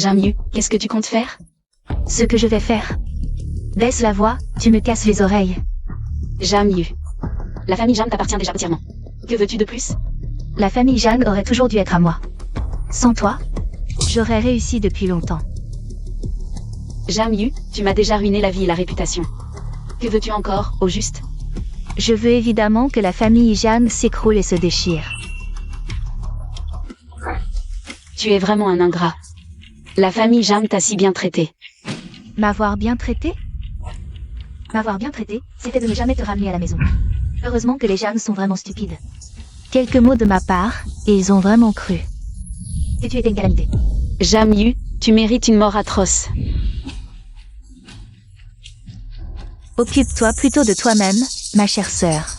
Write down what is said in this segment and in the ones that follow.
Jamyu, qu'est-ce que tu comptes faire? Ce que je vais faire. Baisse la voix, tu me casses les oreilles. Jamyu. La famille Jam t'appartient déjà entièrement. Que veux-tu de plus? La famille Jeanne aurait toujours dû être à moi. Sans toi, j'aurais réussi depuis longtemps. Jamyu, tu m'as déjà ruiné la vie et la réputation. Que veux-tu encore, au juste? Je veux évidemment que la famille Jeanne s'écroule et se déchire. Tu es vraiment un ingrat. La famille Jam t'a si bien traité. M'avoir bien traité? M'avoir bien traité, c'était de ne jamais te ramener à la maison. Heureusement que les Jeanne sont vraiment stupides. Quelques mots de ma part, et ils ont vraiment cru que tu étais une calamité. Jamyu, tu mérites une mort atroce. Occupe-toi plutôt de toi-même, ma chère sœur.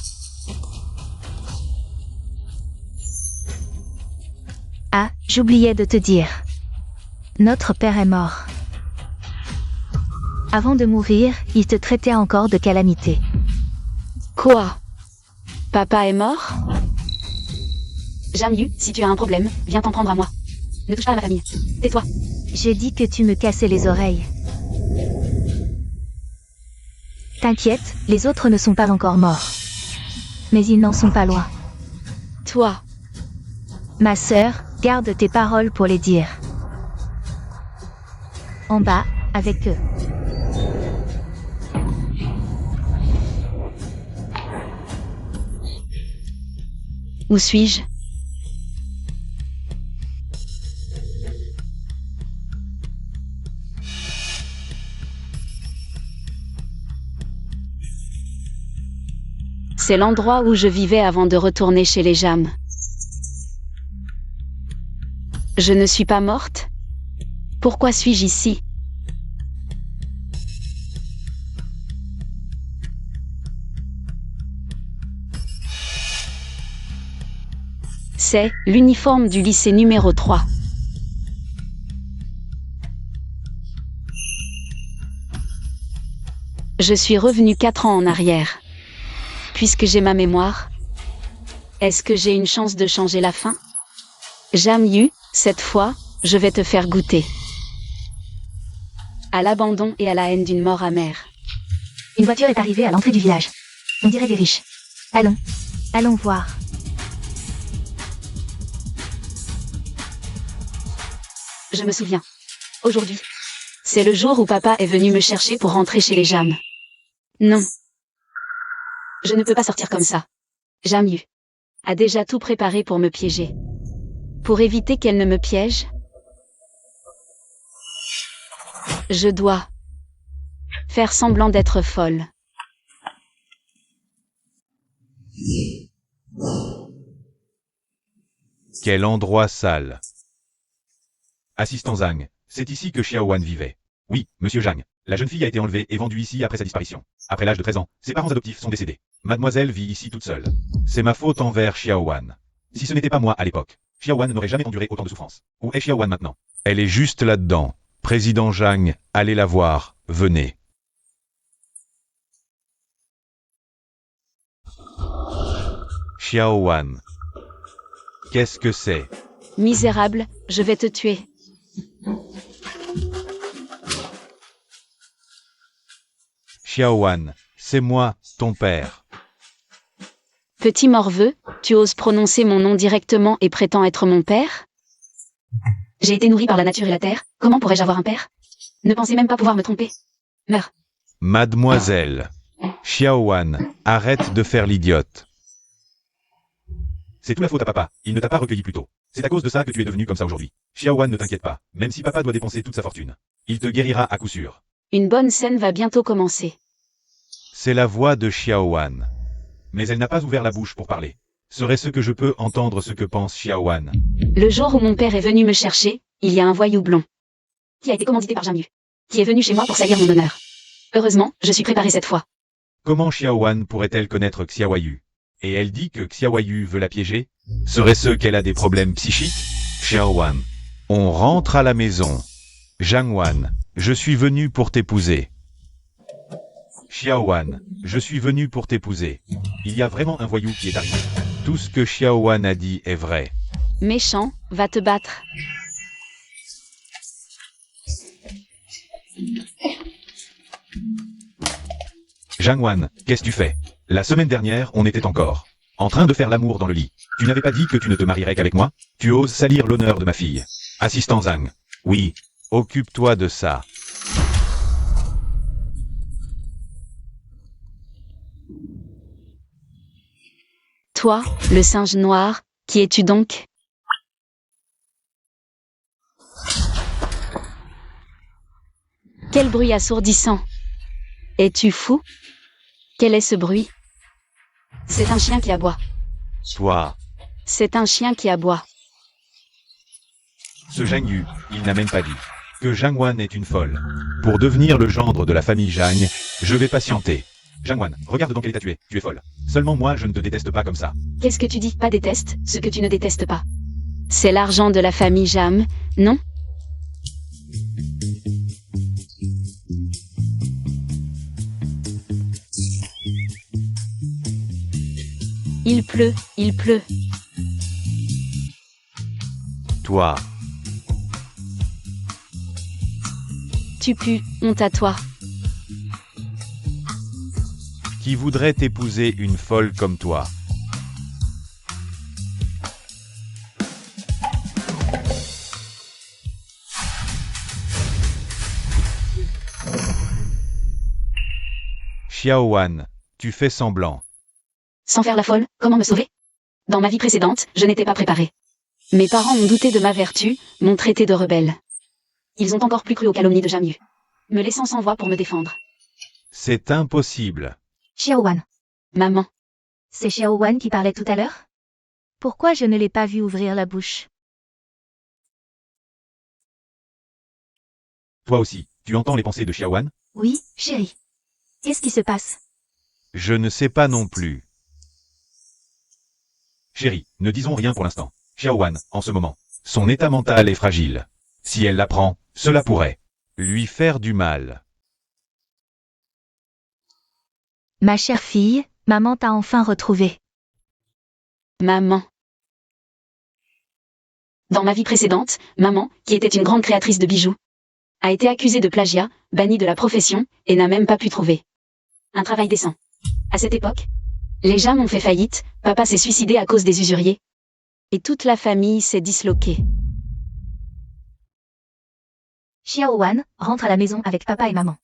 Ah, j'oubliais de te dire. Notre père est mort. Avant de mourir, il te traitait encore de calamité. Quoi? Papa est mort? Jamyu, si tu as un problème, viens t'en prendre à moi. Ne touche pas à ma famille. Tais-toi. J'ai dit que tu me cassais les oreilles. T'inquiète, les autres ne sont pas encore morts. Mais ils n'en sont pas loin. Toi. Ma sœur, garde tes paroles pour les dire. En bas, avec eux. Où suis-je? C'est l'endroit où je vivais avant de retourner chez les Jam. Je ne suis pas morte? Pourquoi suis-je ici? C'est l'uniforme du lycée numéro 3. Je suis revenu 4 ans en arrière. Puisque j'ai ma mémoire, est-ce que j'ai une chance de changer la fin? Jamyu, cette fois, je vais te faire goûter. À l'abandon et à la haine d'une mort amère. Une voiture est arrivée à l'entrée du village. On dirait des riches. Allons. Allons voir. Je me souviens. Aujourd'hui. C'est le jour où papa est venu me chercher pour rentrer chez les Jam. Non. Je ne peux pas sortir comme ça. Jamyu a déjà tout préparé pour me piéger. Pour éviter qu'elle ne me piège, je dois faire semblant d'être folle. Quel endroit sale. Assistant Zhang, c'est ici que Xiaowan vivait. Oui, monsieur Zhang. La jeune fille a été enlevée et vendue ici après sa disparition. Après l'âge de 13 ans, ses parents adoptifs sont décédés. Mademoiselle vit ici toute seule. C'est ma faute envers Xiaowan. Si ce n'était pas moi à l'époque, Xiaowan n'aurait jamais enduré autant de souffrances. Où est Xiaowan maintenant? Elle est juste là-dedans. Président Zhang, allez la voir, venez. Xiaowan. Qu'est-ce que c'est? Misérable, je vais te tuer. Xiaowan, c'est moi, ton père. Petit morveux, tu oses prononcer mon nom directement et prétends être mon père? J'ai été nourri par la nature et la terre, comment pourrais-je avoir un père? Ne pensez même pas pouvoir me tromper. Meurs. Mademoiselle. Xiaowan, arrête de faire l'idiote. C'est tout la faute à papa, il ne t'a pas recueilli plus tôt. C'est à cause de ça que tu es devenu comme ça aujourd'hui. Xiaowan, ne t'inquiète pas, même si papa doit dépenser toute sa fortune. Il te guérira à coup sûr. Une bonne scène va bientôt commencer. C'est la voix de Xiaowan. Mais elle n'a pas ouvert la bouche pour parler. Serait-ce que je peux entendre ce que pense Xiaowan? Le jour où mon père est venu me chercher, il y a un voyou blond. Qui a été commandité par Jamyu. Qui est venu chez moi pour salir mon honneur. Heureusement, je suis préparé cette fois. Comment Xiaowan pourrait-elle connaître Xiaoyu? Et elle dit que Xiaoyu veut la piéger? Serait-ce qu'elle a des problèmes psychiques? Xiaowan. On rentre à la maison. Zhangwan, je suis venu pour t'épouser. Xiaowan, je suis venu pour t'épouser. Il y a vraiment un voyou qui est arrivé. Tout ce que Xiaowan a dit est vrai. Méchant, va te battre. Jangwan, qu'est-ce que tu fais? La semaine dernière, on était encore en train de faire l'amour dans le lit. Tu n'avais pas dit que tu ne te marierais qu'avec moi? Tu oses salir l'honneur de ma fille. Assistant Zhang. Oui. Occupe-toi de ça. Toi, le singe noir, qui es-tu donc? Quel bruit assourdissant! Es-tu fou? Quel est ce bruit? C'est un chien qui aboie. Toi. C'est un chien qui aboie. Ce Zhang Yu, il n'a même pas dit que Jangwan est une folle. Pour devenir le gendre de la famille Zhang, je vais patienter. Jangwan, regarde dans quel état tu es. Tu es folle. Seulement moi, je ne te déteste pas comme ça. Qu'est-ce que tu dis? Pas déteste, ce que tu ne détestes pas. C'est l'argent de la famille Jam, non? Il pleut, il pleut. Toi. Tu pues, honte à toi. Qui voudrait épouser une folle comme toi? Xiaowan, tu fais semblant. Sans faire la folle, comment me sauver? Dans ma vie précédente, je n'étais pas préparée. Mes parents ont douté de ma vertu, m'ont traité de rebelle. Ils ont encore plus cru aux calomnies de Jamyu, me laissant sans voix pour me défendre. C'est impossible. Xiaowan. Maman, C'est Xiaowan qui parlait tout à l'heure? Pourquoi je ne l'ai pas vu ouvrir la bouche? Toi aussi, tu entends les pensées de Xiaowan? Oui, chérie. Qu'est-ce qui se passe? Je ne sais pas non plus. Chérie, ne disons rien pour l'instant. Xiaowan, en ce moment, son état mental est fragile. Si elle l'apprend, cela pourrait lui faire du mal. Ma chère fille, maman t'a enfin retrouvée. maman. Dans ma vie précédente, maman, qui était une grande créatrice de bijoux, a été accusée de plagiat, bannie de la profession, et n'a même pas pu trouver un travail décent. À cette époque, les Jam ont fait faillite, papa s'est suicidé à cause des usuriers. Et toute la famille s'est disloquée. Xiaowan, rentre à la maison avec papa et maman.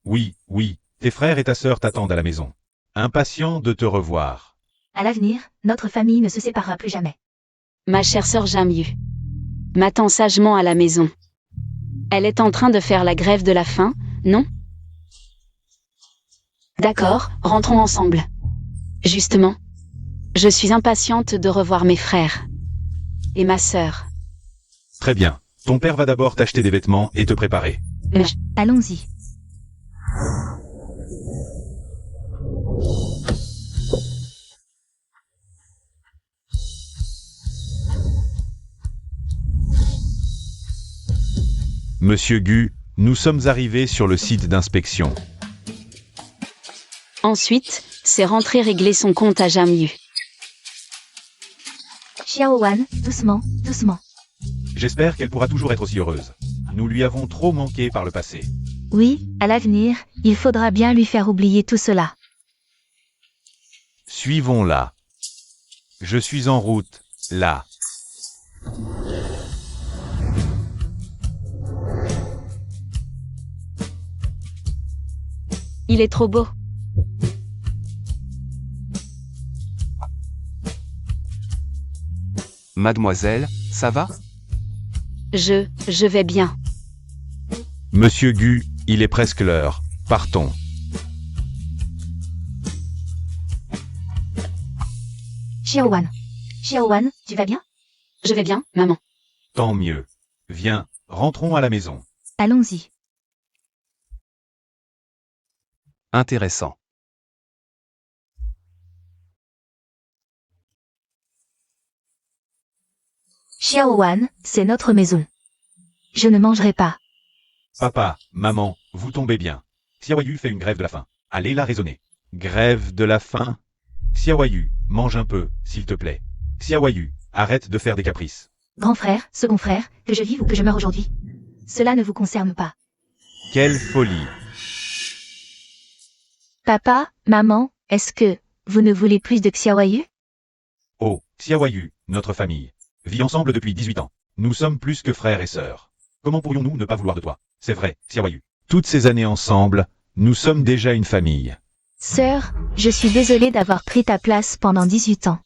Oui, oui, tes frères et ta sœur t'attendent à la maison. Impatients de te revoir. À l'avenir, notre famille ne se séparera plus jamais. Ma chère sœur Jamyu m'attend sagement à la maison. Elle est en train de faire la grève de la faim, non? D'accord, rentrons ensemble. Justement, je suis impatiente de revoir mes frères. Et ma sœur. Très bien. Ton père va d'abord t'acheter des vêtements et te préparer. Allons-y. Monsieur Gu, nous sommes arrivés sur le site d'inspection. Ensuite, c'est rentrer régler son compte à Jamyu. Xiaowan, doucement, doucement. J'espère qu'elle pourra toujours être aussi heureuse. Nous lui avons trop manqué par le passé. Oui, à l'avenir, il faudra bien lui faire oublier tout cela. Suivons-la. Je suis en route, là. Il est trop beau. Mademoiselle, ça va? Je vais bien. Monsieur Gu, il est presque l'heure. Partons. Xiaowan. Xiaowan, tu vas bien? Je vais bien, maman. Tant mieux. Viens, rentrons à la maison. Allons-y. Intéressant. Xiaowan, c'est notre maison. Je ne mangerai pas. Papa, maman, vous tombez bien. Xiaoyu fait une grève de la faim. Allez la raisonner. Grève de la faim? Xiaoyu, mange un peu, s'il te plaît. Xiaoyu, arrête de faire des caprices. Grand frère, second frère, que je vive ou que je meure aujourd'hui. Cela ne vous concerne pas. Quelle folie. Papa, maman, est-ce que vous ne voulez plus de Xiaoyu? Oh, Xiaoyu, notre famille, vit ensemble depuis 18 ans. Nous sommes plus que frères et sœurs. Comment pourrions-nous ne pas vouloir de toi? C'est vrai, Xiaoyu. Toutes ces années ensemble, nous sommes déjà une famille. Sœur, je suis désolée d'avoir pris ta place pendant 18 ans.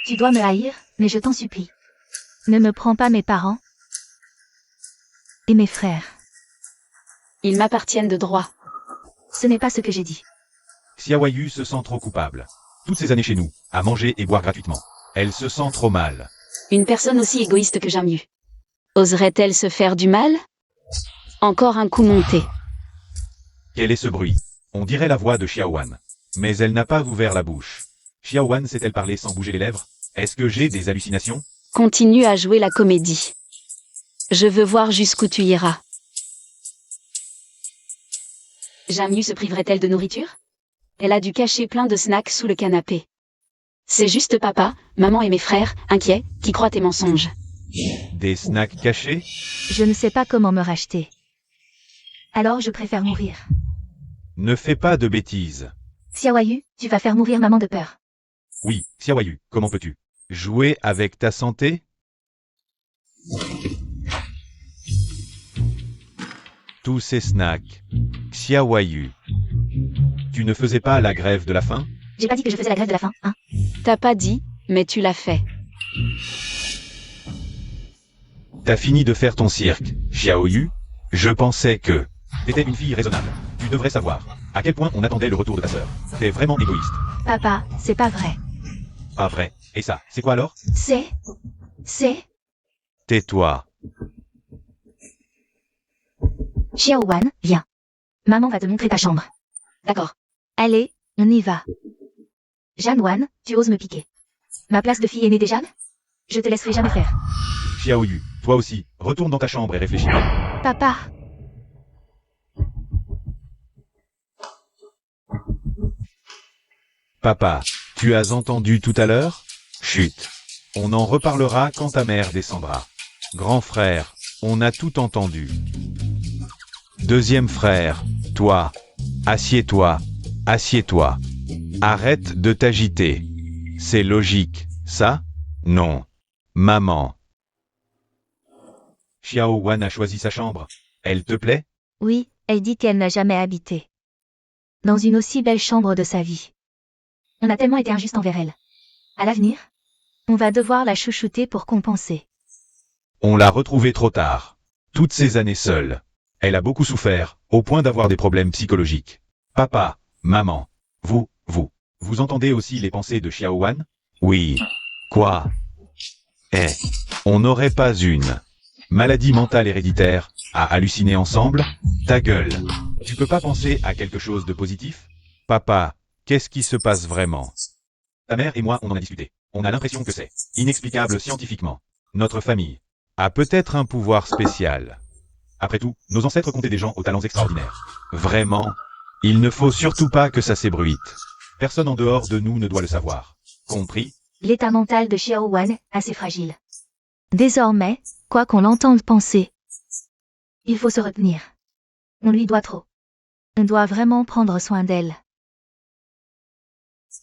Tu dois me haïr, mais je t'en supplie. Ne me prends pas mes parents et mes frères. Ils m'appartiennent de droit. Ce n'est pas ce que j'ai dit. Xiaoyu se sent trop coupable. Toutes ces années chez nous, à manger et boire gratuitement. Elle se sent trop mal. Une personne aussi égoïste que Jamyu. Oserait-elle se faire du mal? Encore un coup monté. Quel est ce bruit? On dirait la voix de Xiaowan. Mais elle n'a pas ouvert la bouche. Xiaowan sait-elle parler sans bouger les lèvres? Est-ce que j'ai des hallucinations? Continue à jouer la comédie. Je veux voir jusqu'où tu iras. Jamyu se priverait-elle de nourriture? Elle a dû cacher plein de snacks sous le canapé. C'est juste papa, maman et mes frères, inquiets, qui croient tes mensonges. Des snacks cachés? Je ne sais pas comment me racheter. Alors je préfère mourir. Ne fais pas de bêtises. Xiaoyu, tu vas faire mourir maman de peur. Oui, Xiaoyu, comment peux-tu jouer avec ta santé? Tous ces snacks. Xiaoyu. Tu ne faisais pas la grève de la faim? J'ai pas dit que je faisais la grève de la faim, hein. T'as pas dit, mais tu l'as fait. T'as fini de faire ton cirque, Xiaoyu? Je pensais que t'étais une fille raisonnable. Tu devrais savoir à quel point on attendait le retour de ta sœur. T'es vraiment égoïste. Papa, c'est pas vrai. Pas vrai. Et ça, c'est quoi alors? C'est... Tais-toi. Xiaowan, viens. Maman va te montrer ta chambre. D'accord. Allez, on y va. Jeanne-Wan, tu oses me piquer. Ma place de fille aînée des Jeanne? Je te laisserai jamais faire. Xiaoyu, toi aussi, retourne dans ta chambre et réfléchis bien. Papa. Papa, tu as entendu tout à l'heure? Chut. On en reparlera quand ta mère descendra. Grand frère, on a tout entendu. Deuxième frère, toi. Assieds-toi. Assieds-toi. Arrête de t'agiter. C'est logique, ça? Non. Maman. Xiaowan a choisi sa chambre. Elle te plaît? Oui, elle dit qu'elle n'a jamais habité dans une aussi belle chambre de sa vie. On a tellement été injuste envers elle. À l'avenir, on va devoir la chouchouter pour compenser. On l'a retrouvée trop tard. Toutes ces années seule. Elle a beaucoup souffert, au point d'avoir des problèmes psychologiques. Papa, maman, vous entendez aussi les pensées de Xiaowan? Oui. Quoi? On n'aurait pas une maladie mentale héréditaire à halluciner ensemble? Ta gueule. Tu peux pas penser à quelque chose de positif? Papa, qu'est-ce qui se passe vraiment? Ta mère et moi, on en a discuté. On a l'impression que c'est inexplicable scientifiquement. Notre famille a peut-être un pouvoir spécial. Après tout, nos ancêtres comptaient des gens aux talents extraordinaires. Vraiment? Il ne faut surtout pas que ça s'ébruite. Personne en dehors de nous ne doit le savoir. Compris? L'état mental de Xiaowan, assez fragile. Désormais, quoi qu'on l'entende penser, il faut se retenir. On lui doit trop. On doit vraiment prendre soin d'elle.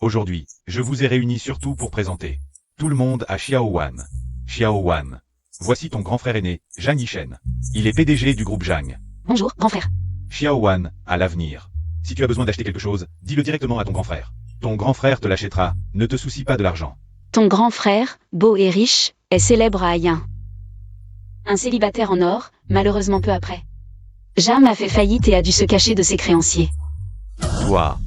Aujourd'hui, je vous ai réunis surtout pour présenter tout le monde à Xiaowan. Xiaowan, voici ton grand frère aîné, Zhang Yishen. Il est PDG du groupe Zhang. Bonjour, grand frère. Xiaowan, à l'avenir. Si tu as besoin d'acheter quelque chose, dis-le directement à ton grand frère. Ton grand frère te l'achètera, ne te soucie pas de l'argent. Ton grand frère, beau et riche, est célèbre à Ayin. Un célibataire en or, malheureusement peu après. Jam a fait faillite et a dû se cacher de ses créanciers. Toi.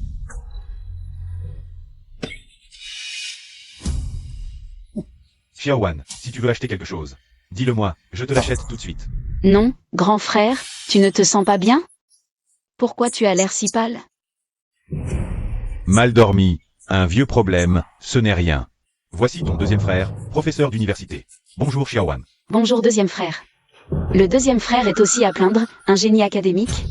Xiaowan, si tu veux acheter quelque chose, dis-le-moi, je te l'achète tout de suite. Non, grand frère, tu ne te sens pas bien? Pourquoi tu as l'air si pâle? Mal dormi, un vieux problème, ce n'est rien. Voici ton deuxième frère, professeur d'université. Bonjour Xiaowan. Bonjour deuxième frère. Le deuxième frère est aussi à plaindre, un génie académique,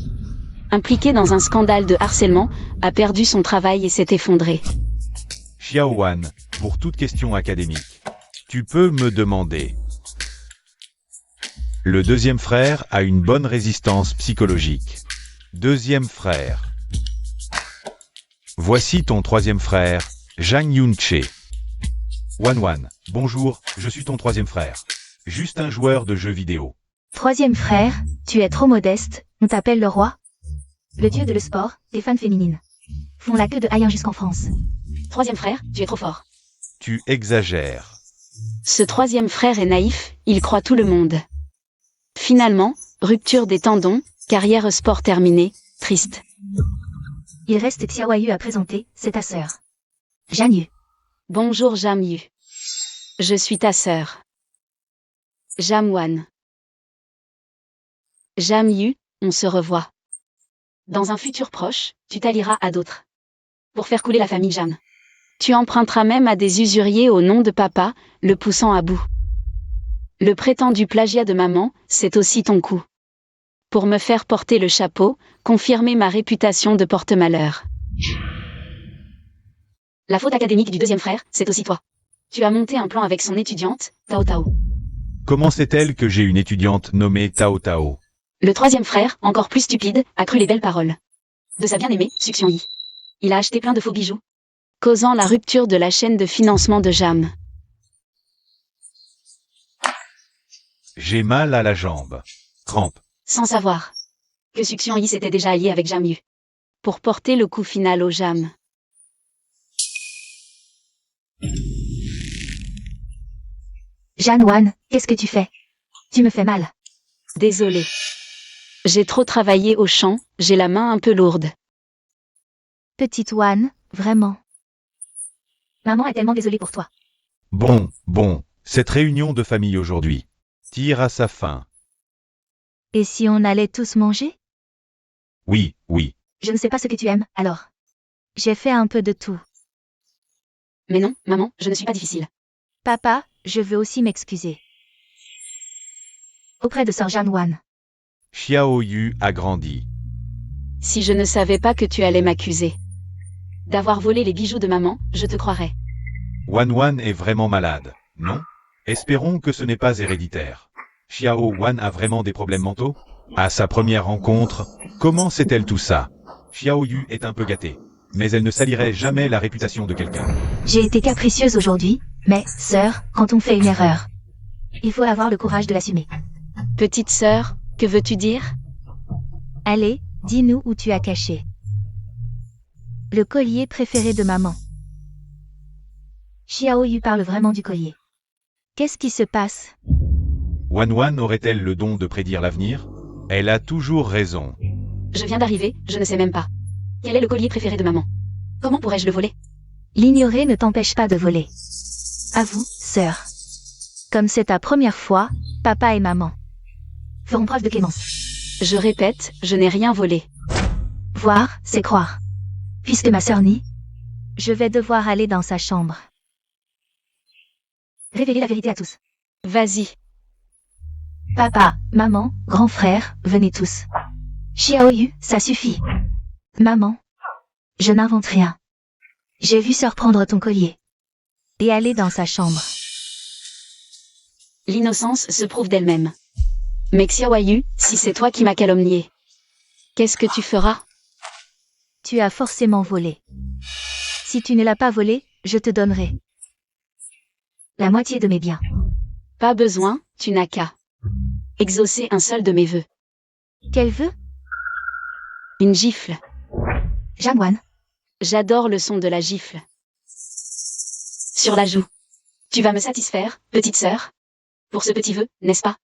impliqué dans un scandale de harcèlement, a perdu son travail et s'est effondré. Xiaowan, pour toute question académique, tu peux me demander. Le deuxième frère a une bonne résistance psychologique. Deuxième frère. Voici ton troisième frère, Jang Yoon-che. Wan, bonjour, je suis ton troisième frère. Juste un joueur de jeux vidéo. Troisième frère, tu es trop modeste, on t'appelle le roi. Le dieu de le sport, des fans féminines. Font la queue de haïen jusqu'en France. Troisième frère, tu es trop fort. Tu exagères. Ce troisième frère est naïf, il croit tout le monde. Finalement, rupture des tendons, carrière sport terminée, triste. Il reste Xiaoyu à présenter, c'est ta sœur. Janyu. Bonjour Jamyu. Je suis ta sœur. Jamwan. Jamyu, on se revoit. Dans un futur proche, tu t'allieras à d'autres. Pour faire couler la famille Jam. Tu emprunteras même à des usuriers au nom de papa, le poussant à bout. Le prétendu plagiat de maman, c'est aussi ton coup. Pour me faire porter le chapeau, confirmer ma réputation de porte-malheur. La faute académique du deuxième frère, c'est aussi toi. Tu as monté un plan avec son étudiante, Tao Tao. Comment sait-elle que j'ai une étudiante nommée Tao Tao? Le troisième frère, encore plus stupide, a cru les belles paroles de sa bien-aimée, Suxion Yi. Il a acheté plein de faux bijoux, causant la rupture de la chaîne de financement de Jam. J'ai mal à la jambe. Crampe. Sans savoir que Suxion Yi s'était déjà allié avec Jamyu pour porter le coup final au Jam. Janwan, qu'est-ce que tu fais? Tu me fais mal. Désolée. J'ai trop travaillé au champ, j'ai la main un peu lourde. Petite Wan, vraiment. Maman est tellement désolée pour toi. Bon, cette réunion de famille aujourd'hui tire à sa fin. Et si on allait tous manger? Oui. Je ne sais pas ce que tu aimes, alors. J'ai fait un peu de tout. Mais non, maman, je ne suis pas difficile. Papa, je veux aussi m'excuser. Auprès de Sir Janwan. Xiaoyu a grandi. Si je ne savais pas que tu allais m'accuser d'avoir volé les bijoux de maman, je te croirais. Wan est vraiment malade, non? Espérons que ce n'est pas héréditaire. Xiao Wan a vraiment des problèmes mentaux? À sa première rencontre, comment sait-elle tout ça? Xiaoyu est un peu gâtée, mais elle ne salirait jamais la réputation de quelqu'un. J'ai été capricieuse aujourd'hui, mais, sœur, quand on fait une erreur, il faut avoir le courage de l'assumer. Petite sœur, que veux-tu dire? Allez, dis-nous où tu as caché. Le collier préféré de maman. Xiaoyu parle vraiment du collier. Qu'est-ce qui se passe? Wan aurait-elle le don de prédire l'avenir? Elle a toujours raison. Je viens d'arriver, je ne sais même pas. Quel est le collier préféré de maman? Comment pourrais-je le voler? L'ignorer ne t'empêche pas de voler. Avoue, sœur. Comme c'est ta première fois, papa et maman feront preuve de clémence. Je répète, je n'ai rien volé. Voir, c'est croire. Puisque ma sœur nie, je vais devoir aller dans sa chambre. Révéler la vérité à tous. Vas-y. Papa, maman, grand frère, venez tous. Xiaoyu, ça suffit. Maman, je n'invente rien. J'ai vu sœur prendre ton collier et aller dans sa chambre. L'innocence se prouve d'elle-même. Mais Xiaoyu, si c'est toi qui m'as calomnié, qu'est-ce que tu feras? Tu as forcément volé. Si tu ne l'as pas volé, je te donnerai la moitié de mes biens. Pas besoin, tu n'as qu'à exaucer un seul de mes vœux. Quel vœu? Une gifle. Janwan. J'adore le son de la gifle. Sur la joue. Tu vas me satisfaire, petite sœur? Pour ce petit vœu, n'est-ce pas?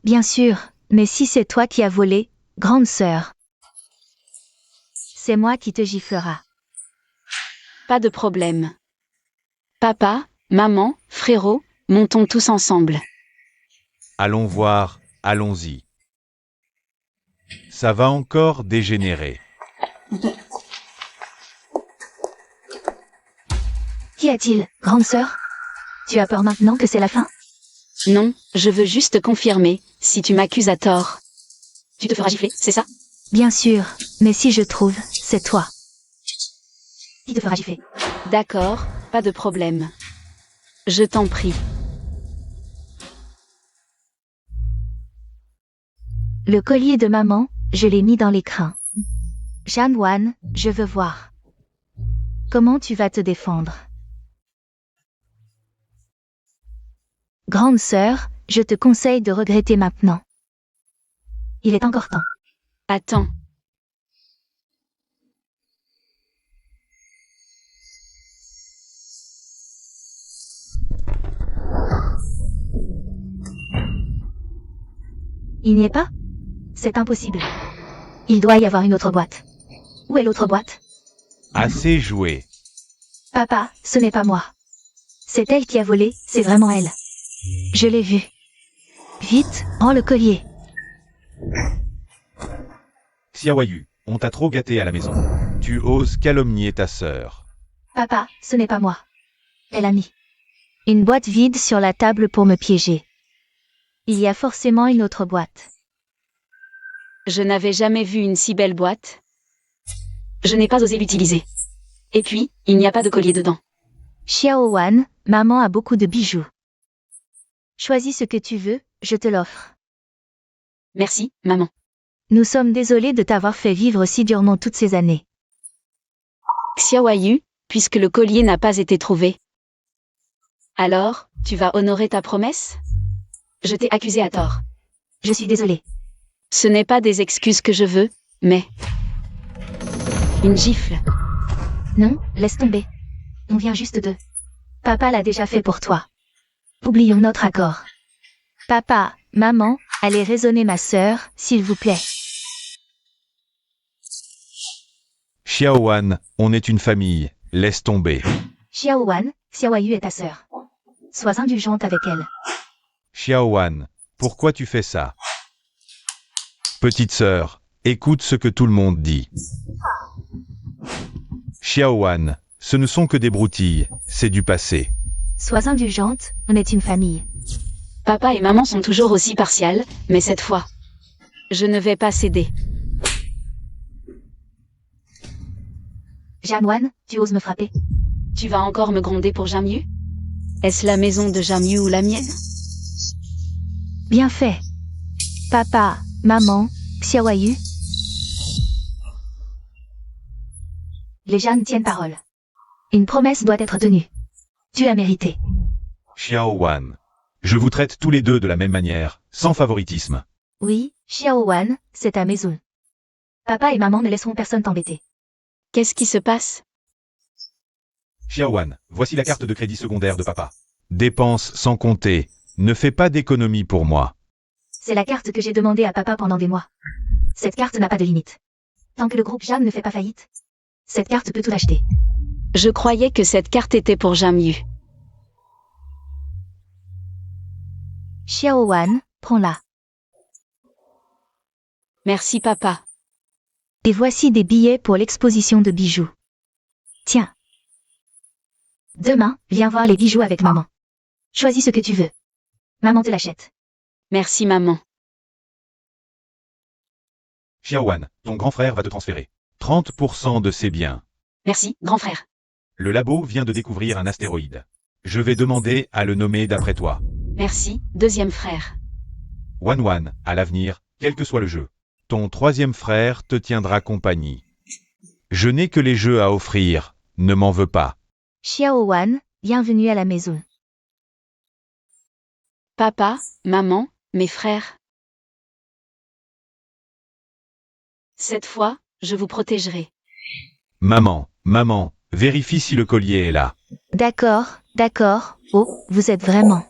Bien sûr, mais si c'est toi qui as volé, grande sœur, c'est moi qui te giflera. Pas de problème. Papa, maman, frérot, montons tous ensemble. Allons voir, allons-y. Ça va encore dégénérer. Qu'y a-t-il, grande sœur? Tu as peur maintenant que c'est la fin? Non, je veux juste confirmer, si tu m'accuses à tort. Tu te feras gifler, c'est ça? Bien sûr, mais si je trouve, c'est toi qui te fera gifler. D'accord, pas de problème. Je t'en prie. Le collier de maman, je l'ai mis dans l'écrin. Jan-Wan, je veux voir. Comment tu vas te défendre? Grande sœur, je te conseille de regretter maintenant. Il est encore temps. Attends. Il n'y est pas? C'est impossible. Il doit y avoir une autre boîte. Où est l'autre boîte? Assez joué. Papa, ce n'est pas moi. C'est elle qui a volé, c'est vraiment elle. Je l'ai vue. Vite, rends le collier. Xiaoyu, on t'a trop gâté à la maison. Tu oses calomnier ta sœur. Papa, ce n'est pas moi. Elle a mis une boîte vide sur la table pour me piéger. Il y a forcément une autre boîte. Je n'avais jamais vu une si belle boîte. Je n'ai pas osé l'utiliser. Et puis, il n'y a pas de collier dedans. Xiaowan, maman a beaucoup de bijoux. Choisis ce que tu veux, je te l'offre. Merci, maman. Nous sommes désolés de t'avoir fait vivre si durement toutes ces années. Xiaoyu, puisque le collier n'a pas été trouvé. Alors, tu vas honorer ta promesse? Je t'ai accusé à tort. Je suis désolée. Ce n'est pas des excuses que je veux, mais... une gifle. Non, laisse tomber. On vient juste de... Papa l'a déjà fait pour toi. Oublions notre accord. Papa, maman, allez raisonner ma sœur, s'il vous plaît. Xiaowan, on est une famille, laisse tomber. Xiaowan, Xiaoyu est ta sœur. Sois indulgente avec elle. Xiaowan, pourquoi tu fais ça? Petite sœur, écoute ce que tout le monde dit. Xiaowan, ce ne sont que des broutilles, c'est du passé. Sois indulgente, on est une famille. Papa et maman sont toujours aussi partials, mais cette fois, je ne vais pas céder. Jan-Wan, tu oses me frapper? Tu vas encore me gronder pour Jamyu? Est-ce la maison de Jamyu ou la mienne? Bien fait. Papa, maman, Xiaoyu. Les Jan tiennent parole. Une promesse doit être tenue. Tu l'as mérité. Xiaowan, je vous traite tous les deux de la même manière, sans favoritisme. Oui, Xiaowan, c'est ta maison. Papa et maman ne laisseront personne t'embêter. Qu'est-ce qui se passe? Xiaowan, voici la carte de crédit secondaire de papa. Dépense sans compter, ne fais pas d'économie pour moi. C'est la carte que j'ai demandée à papa pendant des mois. Cette carte n'a pas de limite. Tant que le groupe Jan ne fait pas faillite, cette carte peut tout acheter. Je croyais que cette carte était pour Jamyu. Xiaowan, prends-la. Merci papa. Et voici des billets pour l'exposition de bijoux. Tiens. Demain, viens voir les bijoux avec maman. Choisis ce que tu veux. Maman te l'achète. Merci maman. Xiaowan, ton grand frère va te transférer 30% de ses biens. Merci, grand frère. Le labo vient de découvrir un astéroïde. Je vais demander à le nommer d'après toi. Merci, deuxième frère. Wan, à l'avenir, quel que soit le jeu, ton troisième frère te tiendra compagnie. Je n'ai que les jeux à offrir, ne m'en veux pas. Xiaowan, bienvenue à la maison. Papa, maman, mes frères. Cette fois, je vous protégerai. Maman, vérifie si le collier est là. D'accord, d'accord. Oh, vous êtes vraiment...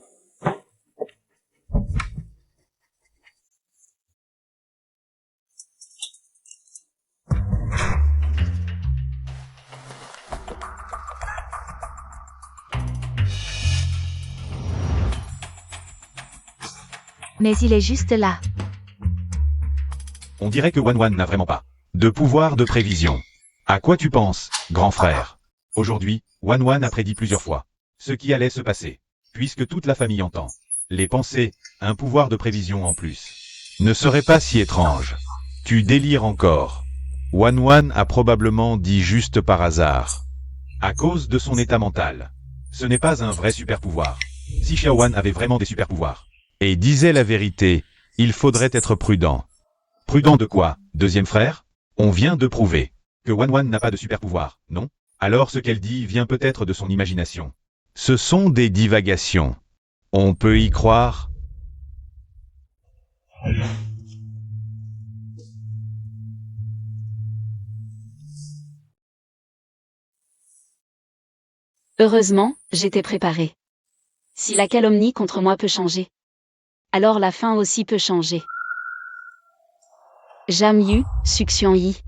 Mais il est juste là. On dirait que Wan n'a vraiment pas de pouvoir de prévision. À quoi tu penses, grand frère? Aujourd'hui, Wan a prédit plusieurs fois ce qui allait se passer, puisque toute la famille entend les pensées, un pouvoir de prévision en plus. Ne serait pas si étrange. Tu délires encore. Wan a probablement dit juste par hasard. À cause de son état mental. Ce n'est pas un vrai super pouvoir. Si Xiaowan avait vraiment des super pouvoirs et disait la vérité, il faudrait être prudent. Prudent de quoi, deuxième frère? On vient de prouver que Wan n'a pas de super pouvoir, non? Alors ce qu'elle dit vient peut-être de son imagination. Ce sont des divagations. On peut y croire? Heureusement, j'étais préparée. Si la calomnie contre moi peut changer, alors la fin aussi peut changer. Jam Yu, succion Yi.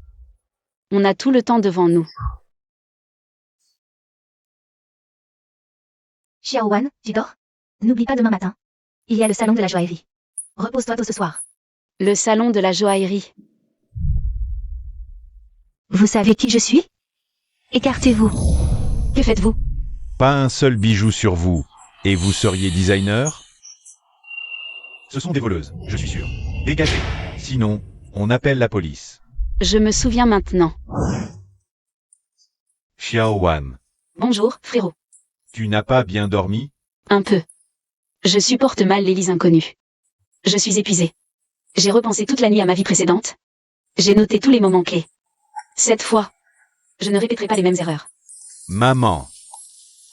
On a tout le temps devant nous. Xiaowan, tu dors? N'oublie pas demain matin. Il y a le salon de la joaillerie. Repose-toi tôt ce soir. Le salon de la joaillerie. Vous savez qui je suis? Écartez-vous. Que faites-vous? Pas un seul bijou sur vous, et vous seriez designer? Ce sont des voleuses, je suis sûr. Dégagez. Sinon, on appelle la police. Je me souviens maintenant. Xiaowan, Bonjour, frérot. tu n'as pas bien dormi? Un peu. Je supporte mal les lits inconnus. Je suis épuisée. J'ai repensé toute la nuit à ma vie précédente. J'ai noté tous les moments clés. Cette fois, je ne répéterai pas les mêmes erreurs. Maman,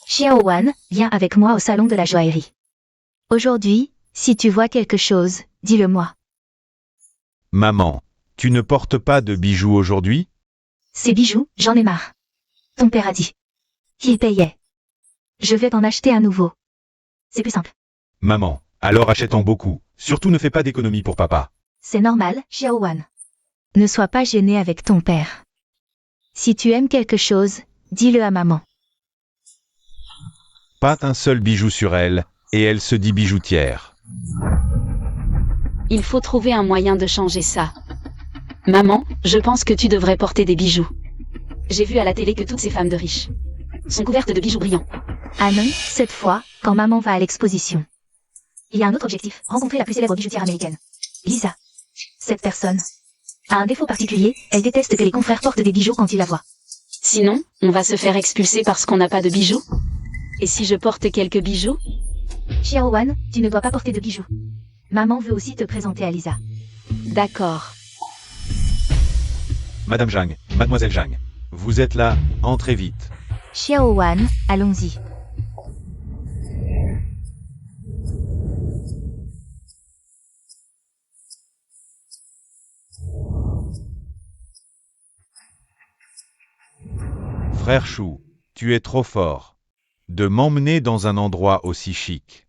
Xiaowan, viens avec moi au salon de la joaillerie. Aujourd'hui, si tu vois quelque chose, dis-le-moi. maman, tu ne portes pas de bijoux aujourd'hui? Ces bijoux, j'en ai marre. Ton père a dit qu'il payait. Je vais t'en acheter un nouveau. C'est plus simple. Maman, alors achète-en beaucoup. Surtout ne fais pas d'économie pour papa. C'est normal, Xiaowan. Ne sois pas gêné avec ton père. Si tu aimes quelque chose, dis-le à maman. Pas un seul bijou sur elle, et elle se dit bijoutière. Il faut trouver un moyen de changer ça. Maman, je pense que tu devrais porter des bijoux. J'ai vu à la télé que toutes ces femmes de riches sont couvertes de bijoux brillants. Ah non, cette fois, quand maman va à l'exposition. Il y a un autre objectif, rencontrer la plus célèbre bijoutière américaine. Lisa. Cette personne a un défaut particulier, elle déteste que les confrères portent des bijoux quand ils la voient. Sinon, on va se faire expulser parce qu'on n'a pas de bijoux. Et si je porte quelques bijoux? Xiaowan, tu ne dois pas porter de bijoux. Maman veut aussi te présenter à Lisa. D'accord. Madame Zhang, mademoiselle Zhang, vous êtes là, entrez vite. Xiaowan, allons-y. Frère Chou, tu es trop fort. De m'emmener dans un endroit aussi chic.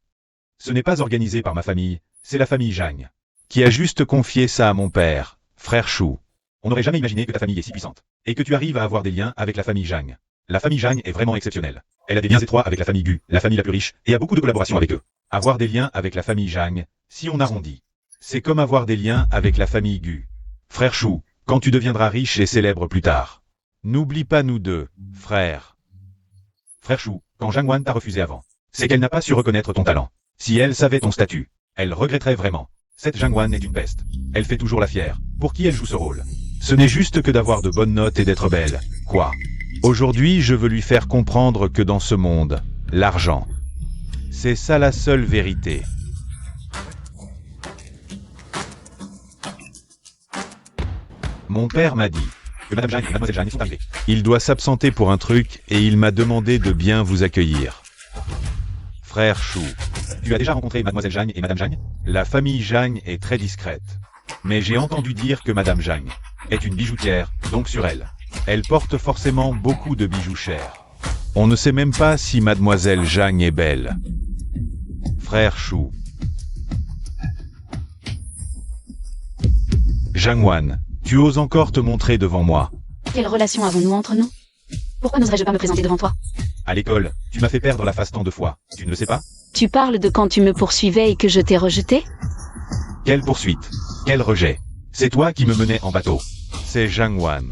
Ce n'est pas organisé par ma famille, c'est la famille Zhang, qui a juste confié ça à mon père, frère Chou. On n'aurait jamais imaginé que ta famille est si puissante, et que tu arrives à avoir des liens avec la famille Zhang. La famille Zhang est vraiment exceptionnelle. Elle a des liens étroits avec la famille Gu, la famille la plus riche, et a beaucoup de collaborations avec eux. Avoir des liens avec la famille Zhang, si on arrondit, c'est comme avoir des liens avec la famille Gu. Frère Chou, quand tu deviendras riche et célèbre plus tard, n'oublie pas nous deux, frère. Frère Chou, quand Zhang Wan t'a refusé avant, c'est qu'elle n'a pas su reconnaître ton talent. Si elle savait ton statut, elle regretterait vraiment. Cette Zhang Wan est une peste. Elle fait toujours la fière. Pour qui elle joue ce rôle? Ce n'est juste que d'avoir de bonnes notes et d'être belle. Quoi? Aujourd'hui, je veux lui faire comprendre que dans ce monde, l'argent, c'est ça la seule vérité. Mon père m'a dit que Madame Zhang et Mademoiselle Zhang sont arrivées. Il doit s'absenter pour un truc et il m'a demandé de bien vous accueillir. Frère Chou, tu as déjà rencontré Mademoiselle Zhang et Madame Zhang? La famille Zhang est très discrète. Mais j'ai entendu dire que Madame Zhang est une bijoutière, donc sur elle. Elle porte forcément beaucoup de bijoux chers. On ne sait même pas si Mademoiselle Zhang est belle. Frère Chou. Zhang Wan, tu oses encore te montrer devant moi. Quelle relation avons-nous entre nous? Pourquoi n'oserais-je pas me présenter devant toi? À l'école, tu m'as fait perdre la face tant de fois. Tu ne le sais pas? Tu parles de quand tu me poursuivais et que je t'ai rejeté? Quelle poursuite? Quel rejet? C'est toi qui me menais en bateau. C'est Zhang Wan.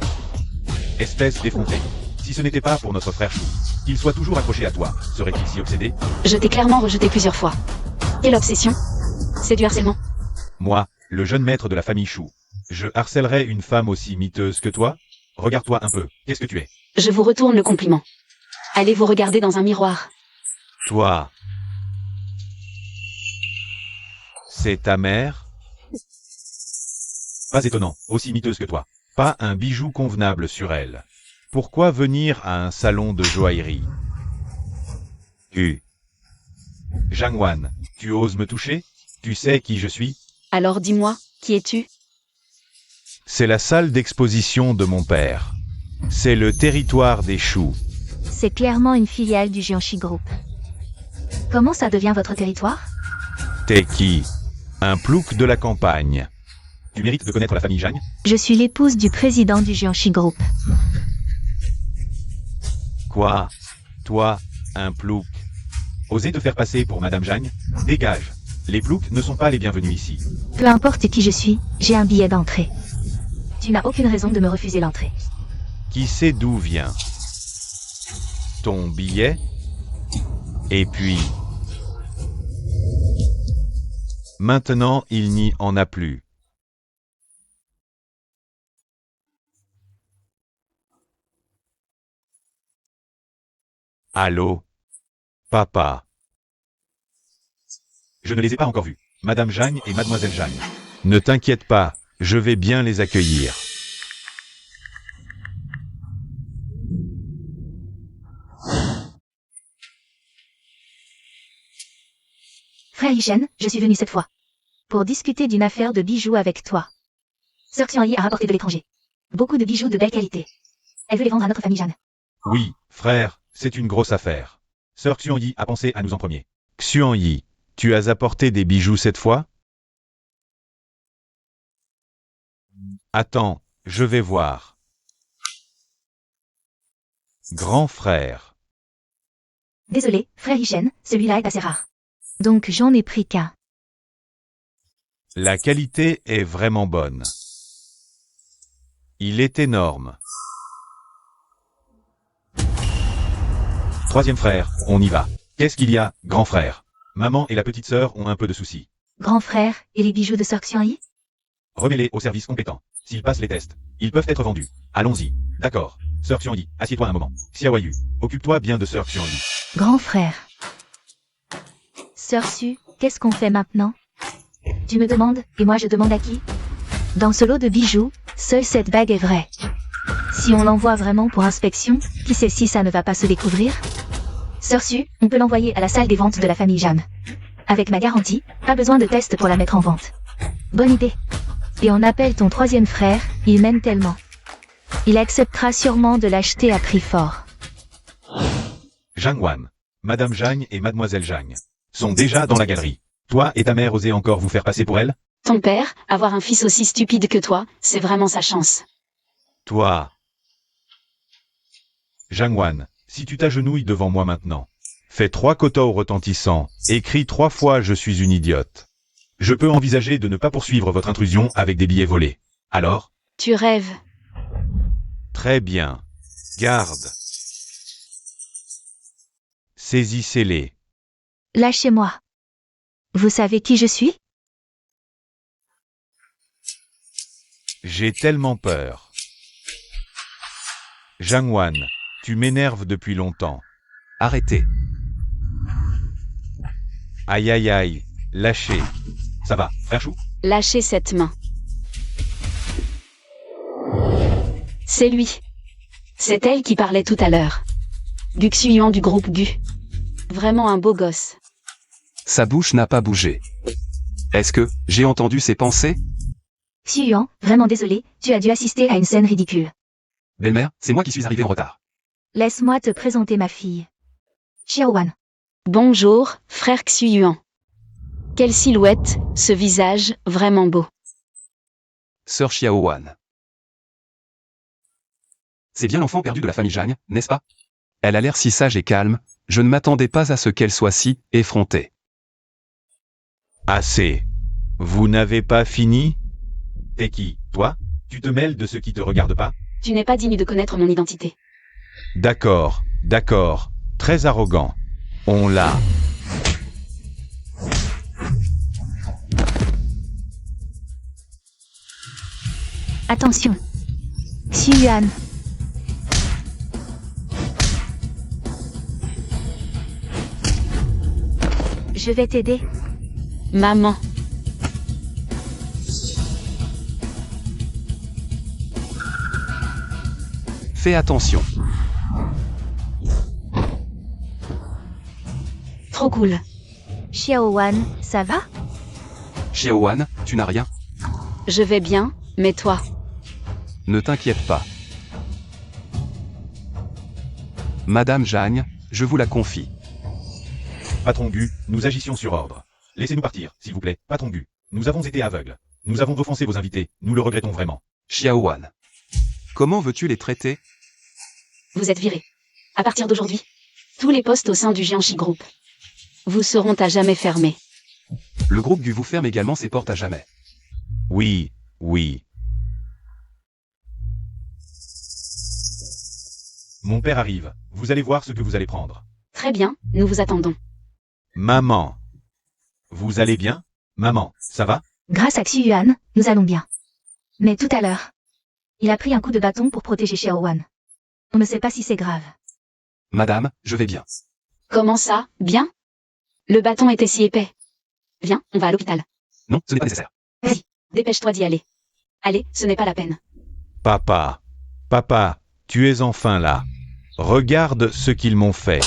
Espèce d'effronté. Si ce n'était pas pour notre frère Chou, qu'il soit toujours accroché à toi, serait-il si obsédé? Je t'ai clairement rejeté plusieurs fois. Quelle obsession? C'est du harcèlement. Moi, le jeune maître de la famille Chou, je harcèlerais une femme aussi miteuse que toi? Regarde-toi un peu, qu'est-ce que tu es? Je vous retourne le compliment. Allez vous regarder dans un miroir. Toi. C'est ta mère? Pas étonnant, aussi miteuse que toi. Pas un bijou convenable sur elle. Pourquoi venir à un salon de joaillerie? Jangwan, tu oses me toucher? Tu sais qui je suis? Alors dis-moi, qui es-tu? C'est la salle d'exposition de mon père. C'est le territoire des choux. C'est clairement une filiale du Jiangxi Group. Comment ça devient votre territoire? T'es qui? Un plouc de la campagne. Tu mérites de connaître la famille Zhang? Je suis l'épouse du président du Jiangxi Group. Quoi? Toi, un plouc? Oser te faire passer pour Madame Zhang? Dégage. Les ploucs ne sont pas les bienvenus ici. Peu importe qui je suis, j'ai un billet d'entrée. Tu n'as aucune raison de me refuser l'entrée. Qui sait d'où vient? Ton billet? Et puis... Maintenant, il n'y en a plus. Allô? Papa? Je ne les ai pas encore vus. Madame Zhang et Mademoiselle Zhang. Ne t'inquiète pas, je vais bien les accueillir. Frère Yishen, je suis venu cette fois pour discuter d'une affaire de bijoux avec toi. Sœur Xiangyi a rapporté de l'étranger beaucoup de bijoux de belle qualité. Elle veut les vendre à notre famille Jeanne. Oui, frère, c'est une grosse affaire. Sœur Xiangyi a pensé à nous en premier. Xiangyi, tu as apporté des bijoux cette fois? Attends, je vais voir. Grand frère. Désolé, frère Yishen, celui-là est assez rare. Donc j'en ai pris qu'un. La qualité est vraiment bonne. Il est énorme. Troisième frère, on y va. Qu'est-ce qu'il y a, grand frère? Maman et la petite sœur ont un peu de soucis. Grand frère, et les bijoux de Sœur Xiangyi? Remets-les au service compétent. S'ils passent les tests, ils peuvent être vendus. Allons-y. D'accord. Sœur Xiangyi, assieds-toi un moment. Xiaoyu, occupe-toi bien de Sœur Xiangyi. Grand frère. Sœur Su, qu'est-ce qu'on fait maintenant? Tu me demandes, et moi je demande à qui? Dans ce lot de bijoux, seule cette bague est vraie. Si on l'envoie vraiment pour inspection, qui sait si ça ne va pas se découvrir? Sœur Su, on peut l'envoyer à la salle des ventes de la famille Jam. Avec ma garantie, pas besoin de test pour la mettre en vente. Bonne idée. Et on appelle ton troisième frère, il m'aime tellement. Il acceptera sûrement de l'acheter à prix fort. Jangwan, Madame Zhang et Mademoiselle Zhang sont déjà dans la galerie. Toi et ta mère osez encore vous faire passer pour elle? Ton père, avoir un fils aussi stupide que toi, c'est vraiment sa chance. Toi. Jangwan, si tu t'agenouilles devant moi maintenant, fais 3 kotos retentissants, et crie 3 fois « Je suis une idiote ». Je peux envisager de ne pas poursuivre votre intrusion avec des billets volés. Alors? Tu rêves. Très bien. Garde. Saisissez-les. Lâchez-moi. Vous savez qui je suis? J'ai tellement peur. Jangwan, tu m'énerves depuis longtemps. Arrêtez. Aïe aïe aïe, lâchez. Ça va, frère Chou? Lâchez cette main. C'est lui. C'est elle qui parlait tout à l'heure. Gu Xuyuan du groupe Gu. Vraiment un beau gosse. Sa bouche n'a pas bougé. Est-ce que j'ai entendu ses pensées? Xuyuan, vraiment désolé, tu as dû assister à une scène ridicule. Belle-mère, c'est moi qui suis arrivé en retard. Laisse-moi te présenter ma fille. Xiaowan. Bonjour, frère Xuyuan. Quelle silhouette, ce visage, vraiment beau. Sœur Xiaowan. C'est bien l'enfant perdu de la famille Zhang, n'est-ce pas? Elle a l'air si sage et calme, je ne m'attendais pas à ce qu'elle soit si effrontée. Assez. Vous n'avez pas fini? T'es qui, toi? Tu te mêles de ce qui te regarde pas? Tu n'es pas digne de connaître mon identité. D'accord, d'accord. Très arrogant. On l'a. Attention. Xuyuan. Je vais t'aider. Maman. Fais attention. Trop cool. Xiaowan, ça va? Xiaowan, tu n'as rien? Je vais bien, mais toi? Ne t'inquiète pas. Madame Jagne, je vous la confie. Patron Gu, nous agissions sur ordre. Laissez-nous partir, s'il vous plaît, patron Gu. Nous avons été aveugles. Nous avons offensé vos invités, nous le regrettons vraiment. Xiaowan. Comment veux-tu les traiter? Vous êtes virés. À partir d'aujourd'hui, tous les postes au sein du Jiangxi Group vous seront à jamais fermés. Le groupe Gu vous ferme également ses portes à jamais. Oui, oui. Mon père arrive. Vous allez voir ce que vous allez prendre. Très bien, nous vous attendons. Maman. Vous allez bien? Maman, ça va? Grâce à Xu-Yuan, nous allons bien. Mais tout à l'heure, il a pris un coup de bâton pour protéger Xiaowan. On ne sait pas si c'est grave. Madame, je vais bien. Comment ça, bien? Le bâton était si épais. Viens, on va à l'hôpital. Non, ce n'est pas nécessaire. Vas-y, dépêche-toi d'y aller. Allez, ce n'est pas la peine. Papa. Papa, tu es enfin là. Regarde ce qu'ils m'ont fait.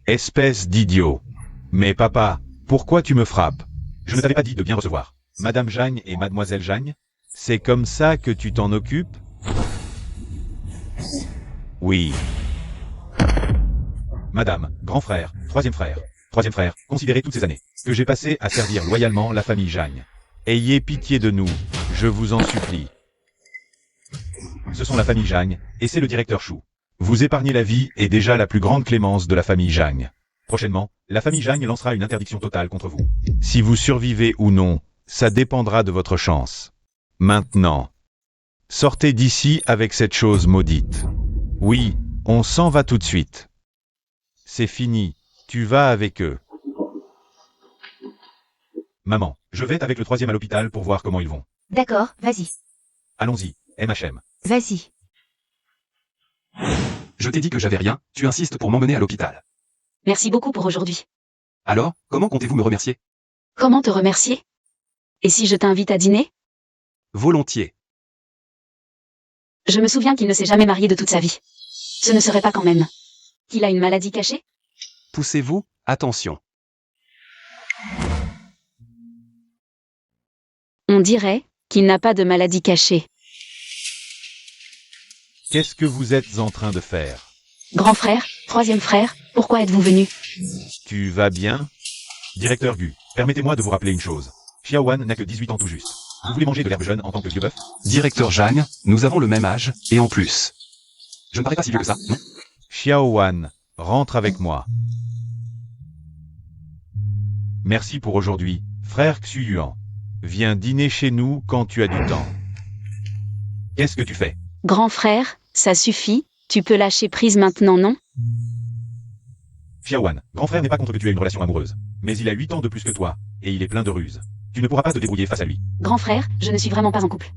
Espèce d'idiot. Mais papa, pourquoi tu me frappes? Je ne t'avais pas dit de bien recevoir. Madame Jagne et Mademoiselle Jagne? C'est comme ça que tu t'en occupes? Oui. Madame, grand frère, troisième frère, considérez toutes ces années que j'ai passées à servir loyalement la famille Jagne. Ayez pitié de nous, je vous en supplie. Ce sont la famille Jagne, et c'est le directeur Chou. Vous épargnez la vie et déjà la plus grande clémence de la famille Jagne. Prochainement, la famille Jagne lancera une interdiction totale contre vous. Si vous survivez ou non, ça dépendra de votre chance. Maintenant, sortez d'ici avec cette chose maudite. Oui, on s'en va tout de suite. C'est fini, tu vas avec eux. Maman, je vais avec le troisième à l'hôpital pour voir comment ils vont. D'accord, vas-y. Allons-y, MHM. Vas-y. Je t'ai dit que j'avais rien, tu insistes pour m'emmener à l'hôpital. Merci beaucoup pour aujourd'hui. Alors, comment comptez-vous me remercier? Comment te remercier? Et si je t'invite à dîner? Volontiers. Je me souviens qu'il ne s'est jamais marié de toute sa vie. Ce ne serait pas quand même qu'il a une maladie cachée? Poussez-vous, attention. On dirait qu'il n'a pas de maladie cachée. Qu'est-ce que vous êtes en train de faire? Grand frère, troisième frère, pourquoi êtes-vous venu? Tu vas bien? Directeur Gu, permettez-moi de vous rappeler une chose. Xiaowan n'a que 18 ans tout juste. Vous voulez manger de l'herbe jeune en tant que vieux bœuf? Directeur Jagne, nous avons le même âge, et en plus. Je ne parais pas si vieux que ça, non? Xiaowan, rentre avec moi. Merci pour aujourd'hui, frère Xu-Yuan. Viens dîner chez nous quand tu as du temps. Qu'est-ce que tu fais? Grand frère, ça suffit, tu peux lâcher prise maintenant, non? Xiaowan, grand frère n'est pas contre que tu aies une relation amoureuse. Mais il a 8 ans de plus que toi, et il est plein de ruses. Tu ne pourras pas te débrouiller face à lui. Grand frère, je ne suis vraiment pas en couple.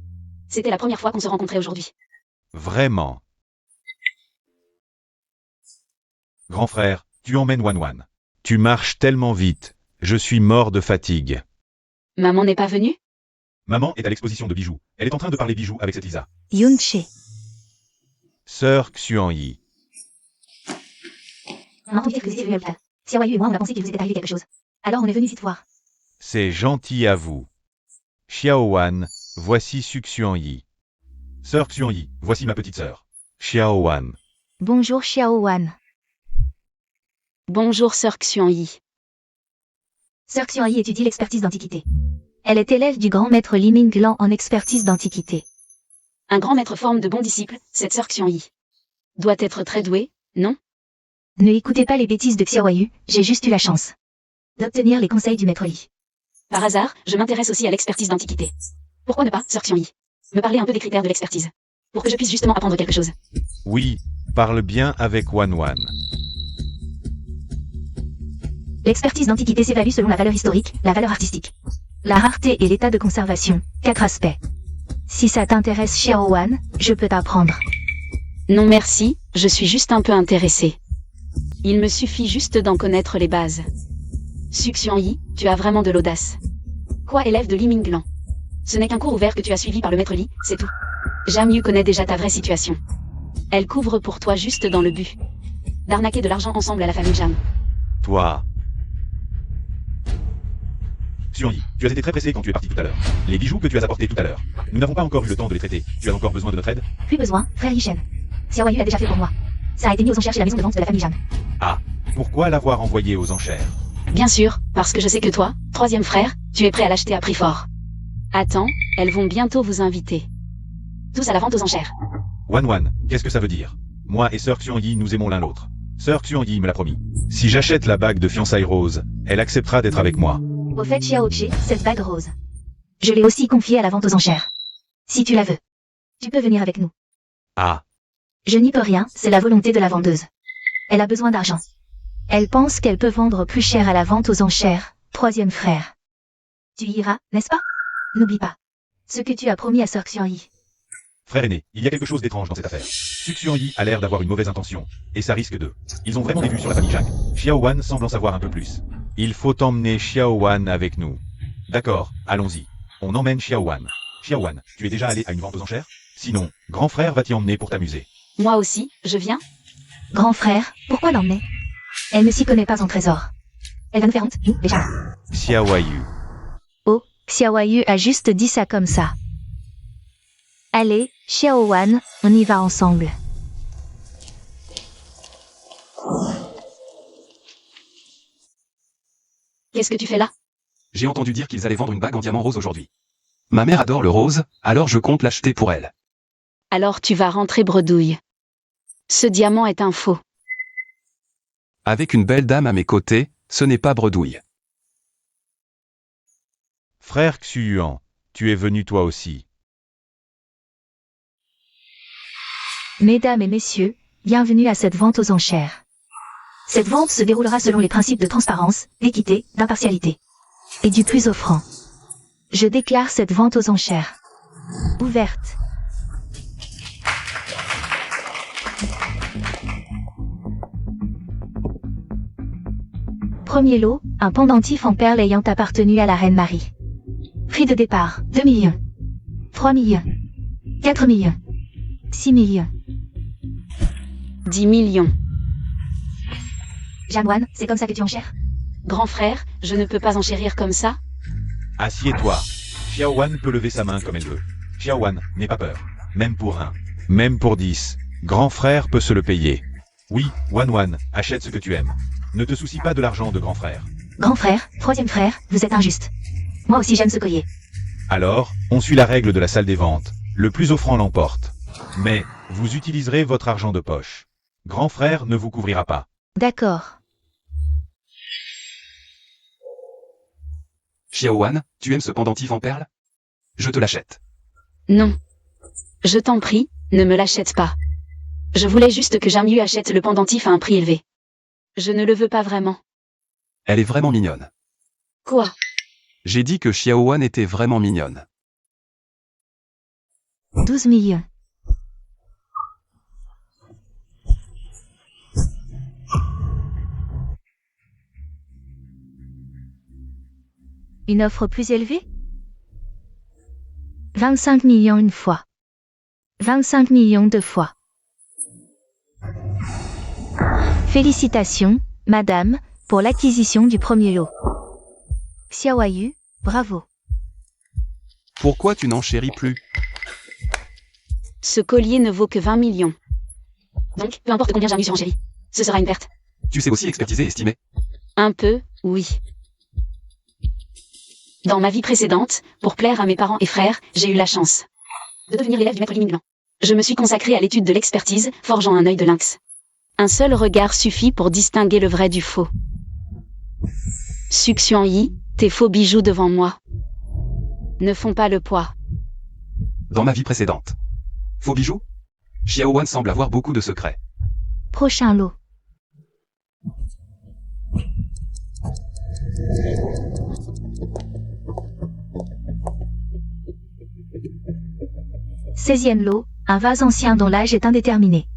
C'était la première fois qu'on se rencontrait aujourd'hui. Vraiment. Grand frère, tu emmènes Wan. Tu marches tellement vite, je suis mort de fatigue. Maman n'est pas venue? Maman est à l'exposition de bijoux. Elle est en train de parler bijoux avec cette Lisa. Yunche. Sœur Xuan-Yi. On a entendu dire que vous étiez venu à l'hôpital. Xiaoyu et moi, on a pensé qu'il vous était arrivé quelque chose. Alors on est venu ici te voir. C'est gentil à vous. Xiaowan, voici Su Xuan-Yi. Sœur Xuan-Yi, voici ma petite sœur. Xiaowan. Bonjour Xiaowan. Bonjour sœur Xuan-Yi. Sœur Xuan-Yi étudie l'expertise d'antiquité. Elle est élève du grand maître Li Minglan en expertise d'antiquité. Un grand maître forme de bons disciples, cette sœur Xuan-Yi. Doit être très douée, non? Ne écoutez pas les bêtises de Xiaoyu, j'ai juste eu la chance d'obtenir les conseils du maître Li. Par hasard, je m'intéresse aussi à l'expertise d'antiquité. Pourquoi ne pas, sœur Xuan-Yi? Me parler un peu des critères de l'expertise. Pour que je puisse justement apprendre quelque chose. Oui, parle bien avec Wan. L'expertise d'antiquité s'évalue selon la valeur historique, la valeur artistique, la rareté et l'état de conservation. 4 aspects. Si ça t'intéresse Xiaowan, je peux t'apprendre. Non merci, je suis juste un peu intéressée. Il me suffit juste d'en connaître les bases. Su Xuan-Yi, tu as vraiment de l'audace. Quoi, élève de Li Minglan? Ce n'est qu'un cours ouvert que tu as suivi par le maître Li, c'est tout. Jamyu connaît déjà ta vraie situation. Elle couvre pour toi juste dans le but d'arnaquer de l'argent ensemble à la famille Jam. Toi. Xuan-Yi, tu as été très pressé quand tu es parti tout à l'heure. Les bijoux que tu as apportés tout à l'heure, nous n'avons pas encore eu le temps de les traiter. Tu as encore besoin de notre aide? Plus besoin, frère Yishen. Xiao Yu l'a déjà fait pour moi. Ça a été mis aux enchères chez la maison de vente de la famille Jam. Ah, pourquoi l'avoir envoyé aux enchères? Bien sûr, parce que je sais que toi, troisième frère, tu es prêt à l'acheter à prix fort. Attends, elles vont bientôt vous inviter. Tous à la vente aux enchères. Wan, qu'est-ce que ça veut dire? Moi et sœur Xuan-Yi, nous aimons l'un l'autre. Sœur Xuan-Yi me l'a promis. Si j'achète la bague de fiançailles rose, elle acceptera d'être avec moi. Au fait, Xiaochi, cette bague rose. Je l'ai aussi confiée à la vente aux enchères. Si tu la veux, tu peux venir avec nous. Ah, Je n'y peux rien, c'est la volonté de la vendeuse. Elle a besoin d'argent. Elle pense qu'elle peut vendre plus cher à la vente aux enchères, troisième frère. Tu iras, n'est-ce pas? N'oublie pas ce que tu as promis à sœur Xuan-Yi. frère aîné, il y a quelque chose d'étrange dans cette affaire. Xuan-Yi a l'air d'avoir une mauvaise intention, et ça risque de... Ils ont vraiment des vues sur la famille Zhang. Xiao Wan semble en savoir un peu plus. Il faut emmener Xiao Wan avec nous. D'accord, allons-y. On emmène Xiao Wan. Xiao Wan, tu es déjà allé à une vente aux enchères? Sinon, grand frère va t'y emmener pour t'amuser. Moi aussi, je viens? Grand frère, pourquoi l'emmener? Elle ne s'y connaît pas en trésor. Elle va nous faire honte, nous, déjà. Xiao Yu. Oh, Xiao Yu a juste dit ça comme ça. Allez, Xiao Wan, on y va ensemble. Qu'est-ce que tu fais là? J'ai entendu dire qu'ils allaient vendre une bague en diamant rose aujourd'hui. Ma mère adore le rose, alors je compte l'acheter pour elle. Alors tu vas rentrer bredouille. Ce diamant est un faux. Avec une belle dame à mes côtés, ce n'est pas bredouille. Frère Xuan, tu es venu toi aussi. Mesdames et messieurs, bienvenue à cette vente aux enchères. Cette vente se déroulera selon les principes de transparence, d'équité, d'impartialité et du plus offrant. Je déclare cette vente aux enchères ouverte. Premier lot, un pendentif en perles ayant appartenu à la reine Marie. Prix de départ, 2 millions. 3 millions. 4 millions. 6 millions. 10 millions. Jamwan, c'est comme ça que tu enchères? Grand frère, je ne peux pas enchérir comme ça? Assieds-toi. Xiao Wan peut lever sa main comme elle veut. Xiao Wan, n'aie pas peur. Même pour 1. Même pour 10. Grand frère peut se le payer. Oui, Wan, achète ce que tu aimes. Ne te soucie pas de l'argent de grand frère. Grand frère, troisième frère, vous êtes injuste. Moi aussi j'aime ce collier. Alors, on suit la règle de la salle des ventes. Le plus offrant l'emporte. Mais, vous utiliserez votre argent de poche. Grand frère ne vous couvrira pas. D'accord. Xiao Wan, tu aimes ce pendentif en perles? Je te l'achète. Non. Je t'en prie, ne me l'achète pas. Je voulais juste que Jamyu achète le pendentif à un prix élevé. Je ne le veux pas vraiment. Elle est vraiment mignonne. Quoi? J'ai dit que Xiao Wan était vraiment mignonne. 12 millions. Une offre plus élevée? 25 millions une fois. 25 millions deux fois. Félicitations, madame, pour l'acquisition du premier lot. Xiao Yu, bravo. Pourquoi tu n'enchéris plus? Ce collier ne vaut que 20 millions. Donc, peu importe combien Jamyu surenchérit, ce sera une perte. Tu sais aussi expertiser et estimer. Un peu, oui. Dans ma vie précédente, pour plaire à mes parents et frères, j'ai eu la chance de devenir l'élève du maître Ling Blanc. Je me suis consacré à l'étude de l'expertise, forgeant un œil de lynx. Un seul regard suffit pour distinguer le vrai du faux. Xuan-Yi, tes faux bijoux devant moi ne font pas le poids. Dans ma vie précédente. Faux bijoux? Xiao Wan semble avoir beaucoup de secrets. Prochain lot. Seizième lot, un vase ancien dont l'âge est indéterminé.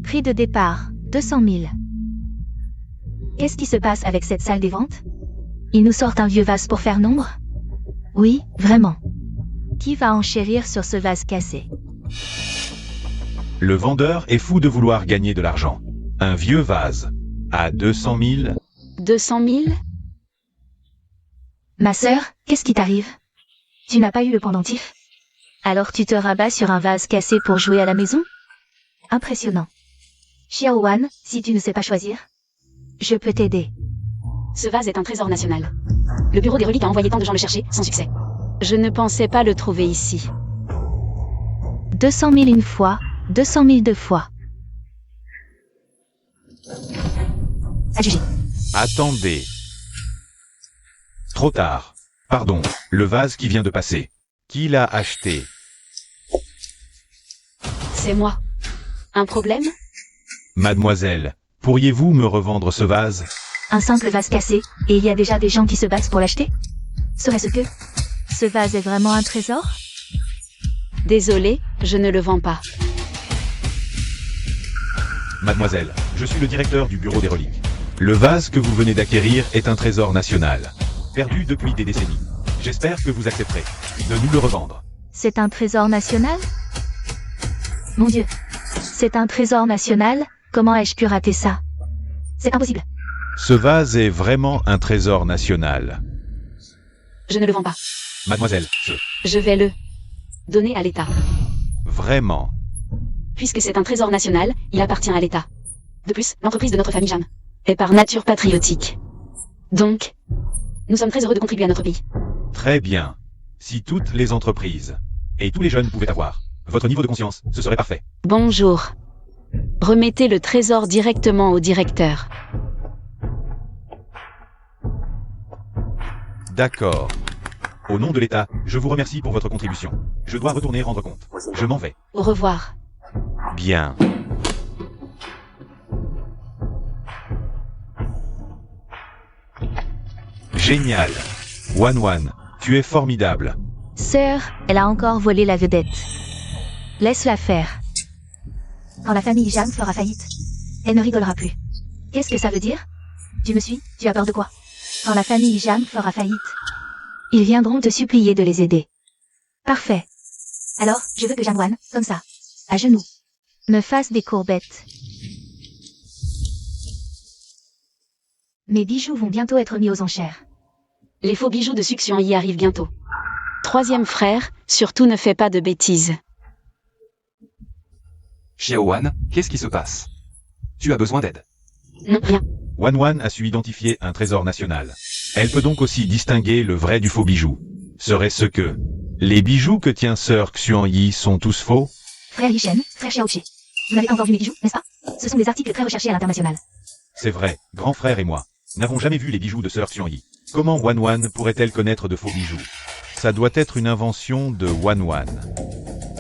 Prix de départ, 200 000. Qu'est-ce qui se passe avec cette salle des ventes? Ils nous sortent un vieux vase pour faire nombre? Oui, vraiment. Qui va enchérir sur ce vase cassé? Le vendeur est fou de vouloir gagner de l'argent. Un vieux vase. À 200 000. 200 000? Ma sœur, qu'est-ce qui t'arrive? Tu n'as pas eu le pendentif? Alors tu te rabats sur un vase cassé pour jouer à la maison? Impressionnant. Xiaowan, si tu ne sais pas choisir, je peux t'aider. Ce vase est un trésor national. Le bureau des reliques a envoyé tant de gens le chercher, sans succès. Je ne pensais pas le trouver ici. 200 000 une fois, 200 000 deux fois. Adjugé. Attendez. Trop tard. Pardon, le vase qui vient de passer. Qui l'a acheté? C'est moi. Un problème? Mademoiselle, pourriez-vous me revendre ce vase? Un simple vase cassé, et il y a déjà des gens qui se battent pour l'acheter? Serait-ce que... Ce vase est vraiment un trésor? Désolé, je ne le vends pas. Mademoiselle, je suis le directeur du bureau des reliques. Le vase que vous venez d'acquérir est un trésor national. Perdu depuis des décennies. J'espère que vous accepterez de nous le revendre. C'est un trésor national? Mon Dieu. C'est un trésor national? Comment ai-je pu rater ça? C'est impossible. Ce vase est vraiment un trésor national. Je ne le vends pas. Mademoiselle, Je vais le donner à l'État. Vraiment. Puisque c'est un trésor national, il appartient à l'État. De plus, l'entreprise de notre famille Jeanne est par nature patriotique. Donc, nous sommes très heureux de contribuer à notre pays. Très bien. Si toutes les entreprises et tous les jeunes pouvaient avoir votre niveau de conscience, ce serait parfait. Bonjour. Remettez le trésor directement au directeur. D'accord. Au nom de l'État, je vous remercie pour votre contribution. Je dois retourner rendre compte. Je m'en vais. Au revoir. Bien. Génial. Wan, tu es formidable. Sœur, elle a encore volé la vedette. Laisse-la faire. Quand la famille Jeanne fera faillite, elle ne rigolera plus. Qu'est-ce que ça veut dire? Tu me suis? Tu as peur de quoi? Quand la famille Jeanne fera faillite, ils viendront te supplier de les aider. Parfait. Alors, je veux que Jeanne, comme ça, à genoux, me fasse des courbettes. Mes bijoux vont bientôt être mis aux enchères. Les faux bijoux de succion y arrivent bientôt. Troisième frère, surtout ne fais pas de bêtises. Xiaowan, qu'est-ce qui se passe? Tu as besoin d'aide. Non, rien. Wan a su identifier un trésor national. Elle peut donc aussi distinguer le vrai du faux bijou. Serait-ce que les bijoux que tient sœur Xuan-Yi sont tous faux? Frère Yishen, frère Xiaoqi. Vous n'avez pas encore vu mes bijoux, n'est-ce pas? Ce sont des articles très recherchés à l'international. C'est vrai, grand frère et moi n'avons jamais vu les bijoux de sœur Xuan-Yi. Comment Wan pourrait-elle connaître de faux bijoux? Ça doit être une invention de Wan.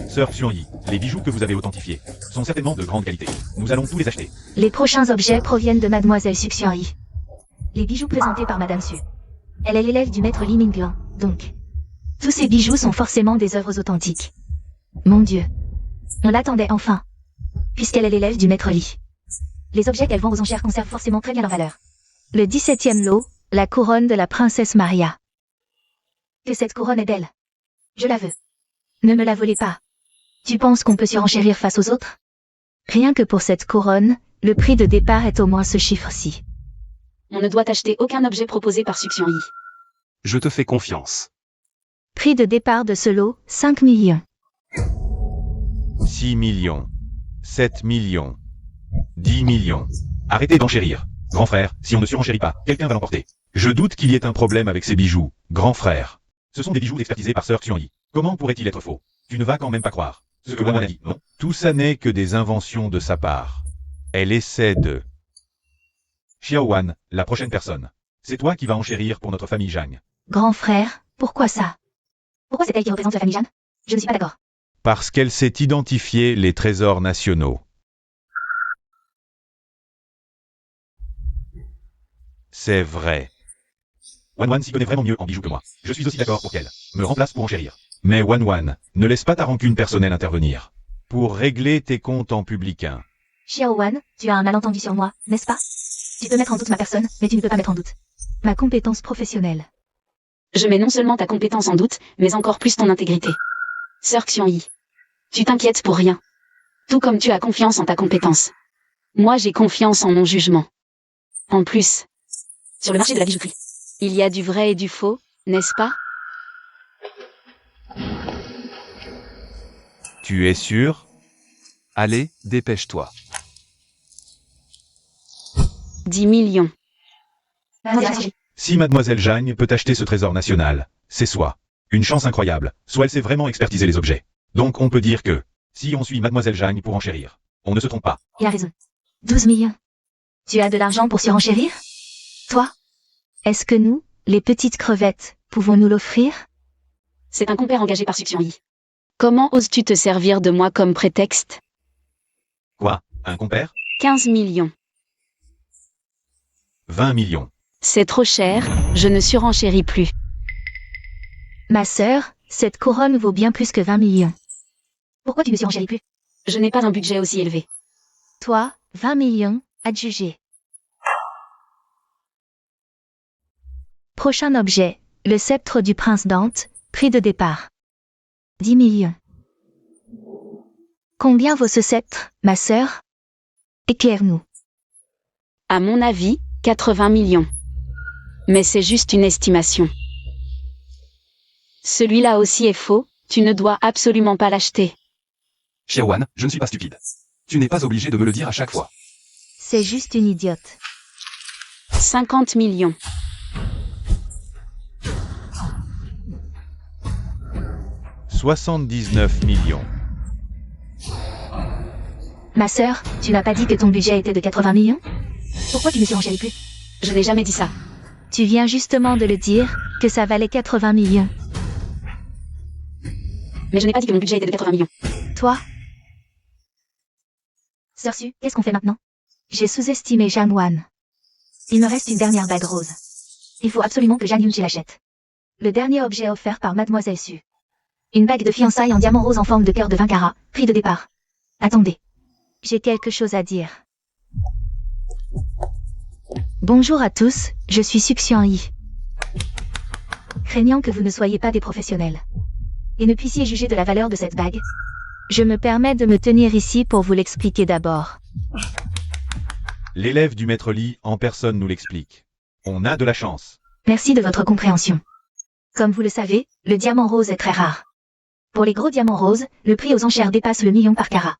Sœur Xuan-Yi, les bijoux que vous avez authentifiés sont certainement de grande qualité. Nous allons tous les acheter. Les prochains objets proviennent de Mademoiselle Suxian-Yi. Les bijoux présentés par Madame Su. Elle est l'élève du maître Li Minglan, donc. Tous ces bijoux sont forcément des œuvres authentiques. Mon Dieu. On l'attendait enfin. Puisqu'elle est l'élève du maître Li. Les objets qu'elle vend aux enchères conservent forcément très bien leur valeur. Le 17e lot, la couronne de la princesse Maria. Que cette couronne est belle. Je la veux. Ne me la volez pas. Tu penses qu'on peut surenchérir face aux autres? Rien que pour cette couronne, le prix de départ est au moins ce chiffre-ci. On ne doit acheter aucun objet proposé par Suxion-Yi. Je te fais confiance. Prix de départ de ce lot, 5 millions. 6 millions. 7 millions. 10 millions. Arrêtez d'enchérir. Grand frère, si on ne surenchérit pas, quelqu'un va l'emporter. Je doute qu'il y ait un problème avec ces bijoux. Grand frère. Ce sont des bijoux expertisés par sœur Xuan-Yi. Comment pourrait-il être faux? Tu ne vas quand même pas croire ce que Wan a dit, non? Tout ça n'est que des inventions de sa part. Elle essaie de... Xiaowan, la prochaine personne. C'est toi qui vas enchérir pour notre famille Jeanne. Grand frère, pourquoi ça? Pourquoi c'est elle qui représente la famille Jeanne? Je ne suis pas d'accord. Parce qu'elle sait identifier les trésors nationaux. C'est vrai. Wan s'y connaît vraiment mieux en bijoux que moi. Je suis aussi d'accord pour qu'elle me remplace pour enchérir. Mais Wan, ne laisse pas ta rancune personnelle intervenir. Pour régler tes comptes en publicain. Xiaowan, tu as un malentendu sur moi, n'est-ce pas? Tu peux mettre en doute ma personne, mais tu ne peux pas mettre en doute ma compétence professionnelle. Je mets non seulement ta compétence en doute, mais encore plus ton intégrité. Sœur Xuan-Yi. Tu t'inquiètes pour rien. Tout comme tu as confiance en ta compétence. Moi j'ai confiance en mon jugement. En plus, sur le marché de la bijouterie, il y a du vrai et du faux, n'est-ce pas? Tu es sûr? Allez, dépêche-toi. 10 millions. Si mademoiselle Jagne peut acheter ce trésor national, c'est soit une chance incroyable, soit elle sait vraiment expertiser les objets. Donc on peut dire que, si on suit mademoiselle Jagne pour enchérir, on ne se trompe pas. Il a raison. 12 millions. Tu as de l'argent pour surenchérir? Toi? Est-ce que nous, les petites crevettes, pouvons nous l'offrir? C'est un compère engagé par Suction I. Comment oses-tu te servir de moi comme prétexte? Quoi? Un compère? 15 millions. 20 millions. C'est trop cher, je ne surenchéris plus. Ma sœur, cette couronne vaut bien plus que 20 millions. Pourquoi tu ne surenchéris plus? Je n'ai pas un budget aussi élevé. Toi, 20 millions, adjugé. Prochain objet, le sceptre du prince Dante, prix de départ. 10 millions. Combien vaut ce sceptre, ma sœur? Éclaire-nous. À mon avis, 80 millions. Mais c'est juste une estimation. Celui-là aussi est faux, tu ne dois absolument pas l'acheter. Xiaowan, je ne suis pas stupide. Tu n'es pas obligé de me le dire à chaque fois. C'est juste une idiote. 50 millions. « 79 millions. Ma sœur, tu n'as pas dit que ton budget était de 80 millions? Pourquoi tu ne surenchéris plus? Je n'ai jamais dit ça. Tu viens justement de le dire, que ça valait 80 millions. Mais je n'ai pas dit que mon budget était de 80 millions. Toi? Sœur Su, qu'est-ce qu'on fait maintenant? J'ai sous-estimé Jeanne Wan. Il me reste une dernière bague rose. Il faut absolument que Jeanne Yunchi l'achète. Le dernier objet offert par Mademoiselle Su. Une bague de fiançailles en diamant rose en forme de cœur de 20 carats, prix de départ. Attendez. J'ai quelque chose à dire. Bonjour à tous, je suis Suction Yi. Craignant que vous ne soyez pas des professionnels et ne puissiez juger de la valeur de cette bague, je me permets de me tenir ici pour vous l'expliquer d'abord. L'élève du maître Li en personne nous l'explique. On a de la chance. Merci de votre compréhension. Comme vous le savez, le diamant rose est très rare. Pour les gros diamants roses, le prix aux enchères dépasse le million par carat.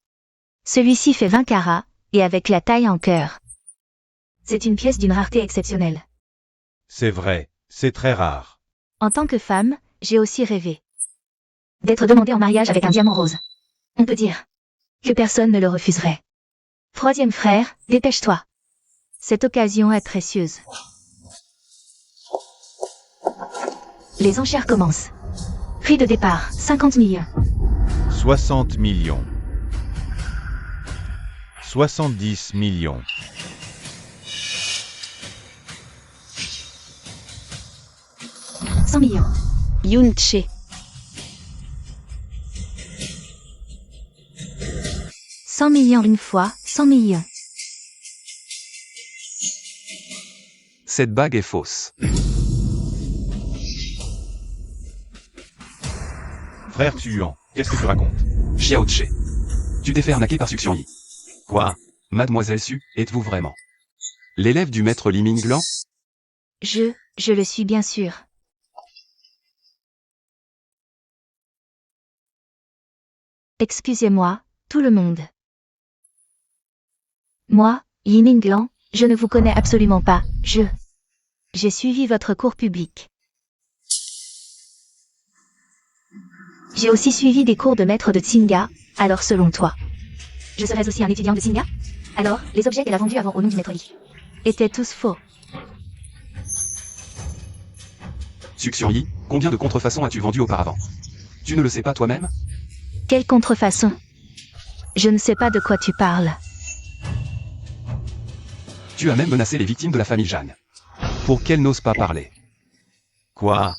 Celui-ci fait 20 carats, et avec la taille en cœur. C'est une pièce d'une rareté exceptionnelle. C'est vrai, c'est très rare. En tant que femme, j'ai aussi rêvé d'être demandée en mariage avec un diamant rose. On peut dire que personne ne le refuserait. Troisième frère, dépêche-toi. Cette occasion est précieuse. Les enchères commencent. Prix de départ, 50 millions. 60 millions. 70 millions. 100 millions. Yunche. 100 millions une fois, 100 millions. Cette bague est fausse. Frère Tuan, qu'est-ce que tu racontes? Xiao Tse. Tu t'es fait arnaquer par Suction Yi. Quoi? Mademoiselle Su, êtes-vous vraiment l'élève du maître Li Minglan? Je le suis bien sûr. Excusez-moi, tout le monde. Moi, Yi Minglan, je ne vous connais absolument pas, j'ai suivi votre cours public. J'ai aussi suivi des cours de maître de Tsinga, alors selon toi, je serais aussi un étudiant de Tsinga? Alors, les objets qu'elle a vendus avant au nom du maître Li étaient tous faux. Suction Yi, combien de contrefaçons as-tu vendu auparavant? Tu ne le sais pas toi-même? Quelle contrefaçon? Je ne sais pas de quoi tu parles. Tu as même menacé les victimes de la famille Jeanne. Pour qu'elles n'osent pas parler. Quoi?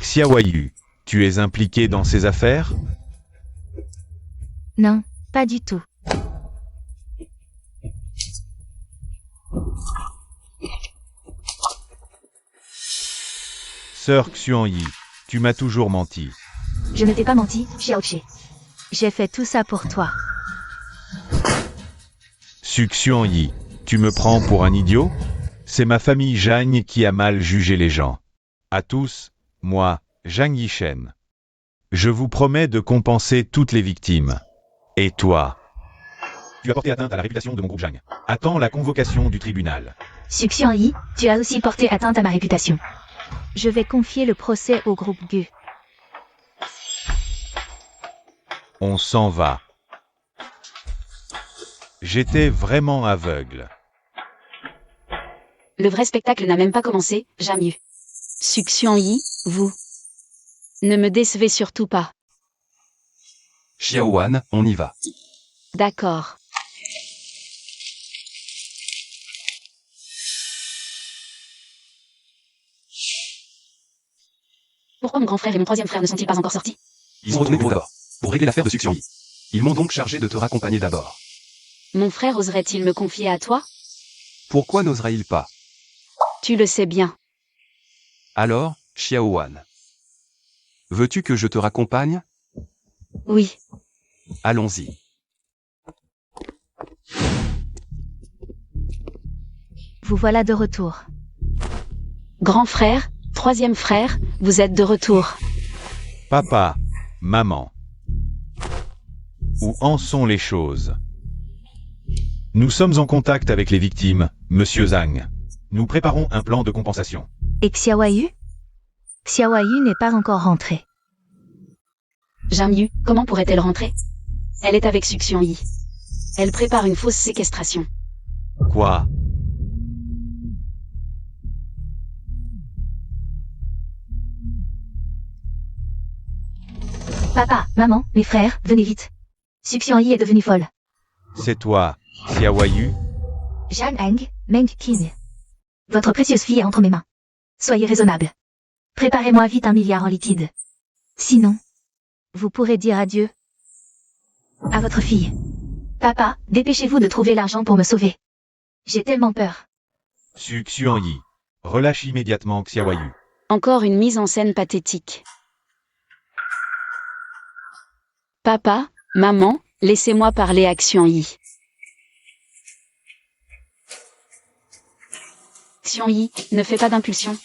Xiaoyu, tu es impliqué dans ces affaires? Non, pas du tout. Sœur Xuanyi, tu m'as toujours menti. Je ne t'ai pas menti, Xiaoqi. J'ai fait tout ça pour toi. Xuanyi, tu me prends pour un idiot? C'est ma famille Zhang qui a mal jugé les gens. À tous, moi, Zhang Yishen. Je vous promets de compenser toutes les victimes. Et toi? Tu as porté atteinte à la réputation de mon groupe Zhang. Attends la convocation du tribunal. Xiaoyi, tu as aussi porté atteinte à ma réputation. Je vais confier le procès au groupe Gu. On s'en va. J'étais vraiment aveugle. Le vrai spectacle n'a même pas commencé, Jamyu. Xuanyi, vous. Ne me décevez surtout pas. Xiaowan, on y va. D'accord. Pourquoi mon grand frère et mon troisième frère ne sont-ils pas encore sortis? Ils sont retournés pour d'abord, pour régler l'affaire de Xuanyi. Ils m'ont donc chargé de te raccompagner d'abord. Mon frère oserait-il me confier à toi? Pourquoi n'oserait-il pas? Tu le sais bien. Alors, Xiaowan. Veux-tu que je te raccompagne? Oui. Allons-y. Vous voilà de retour. Grand frère, troisième frère, vous êtes de retour. Papa, maman. Où en sont les choses? Nous sommes en contact avec les victimes, Monsieur Zhang. Nous préparons un plan de compensation. Et Xiaoyu? Xiaoyu n'est pas encore rentrée. Jamyu, comment pourrait-elle rentrer? Elle est avec Xuanyi. Elle prépare une fausse séquestration. Quoi? Papa, maman, mes frères, venez vite. Xuanyi est devenue folle. C'est toi, Xiaoyu? Zhang Heng, Meng Qin. Votre précieuse fille est entre mes mains. Soyez raisonnable. Préparez-moi vite 1 milliard en liquide. Sinon, vous pourrez dire adieu à votre fille. Papa, dépêchez-vous de trouver l'argent pour me sauver. J'ai tellement peur. Xuanyi. Relâche immédiatement Xiaoyu. Encore une mise en scène pathétique. Papa, maman, laissez-moi parler à Xuanyi. Xuanyi, ne fais pas d'impulsion.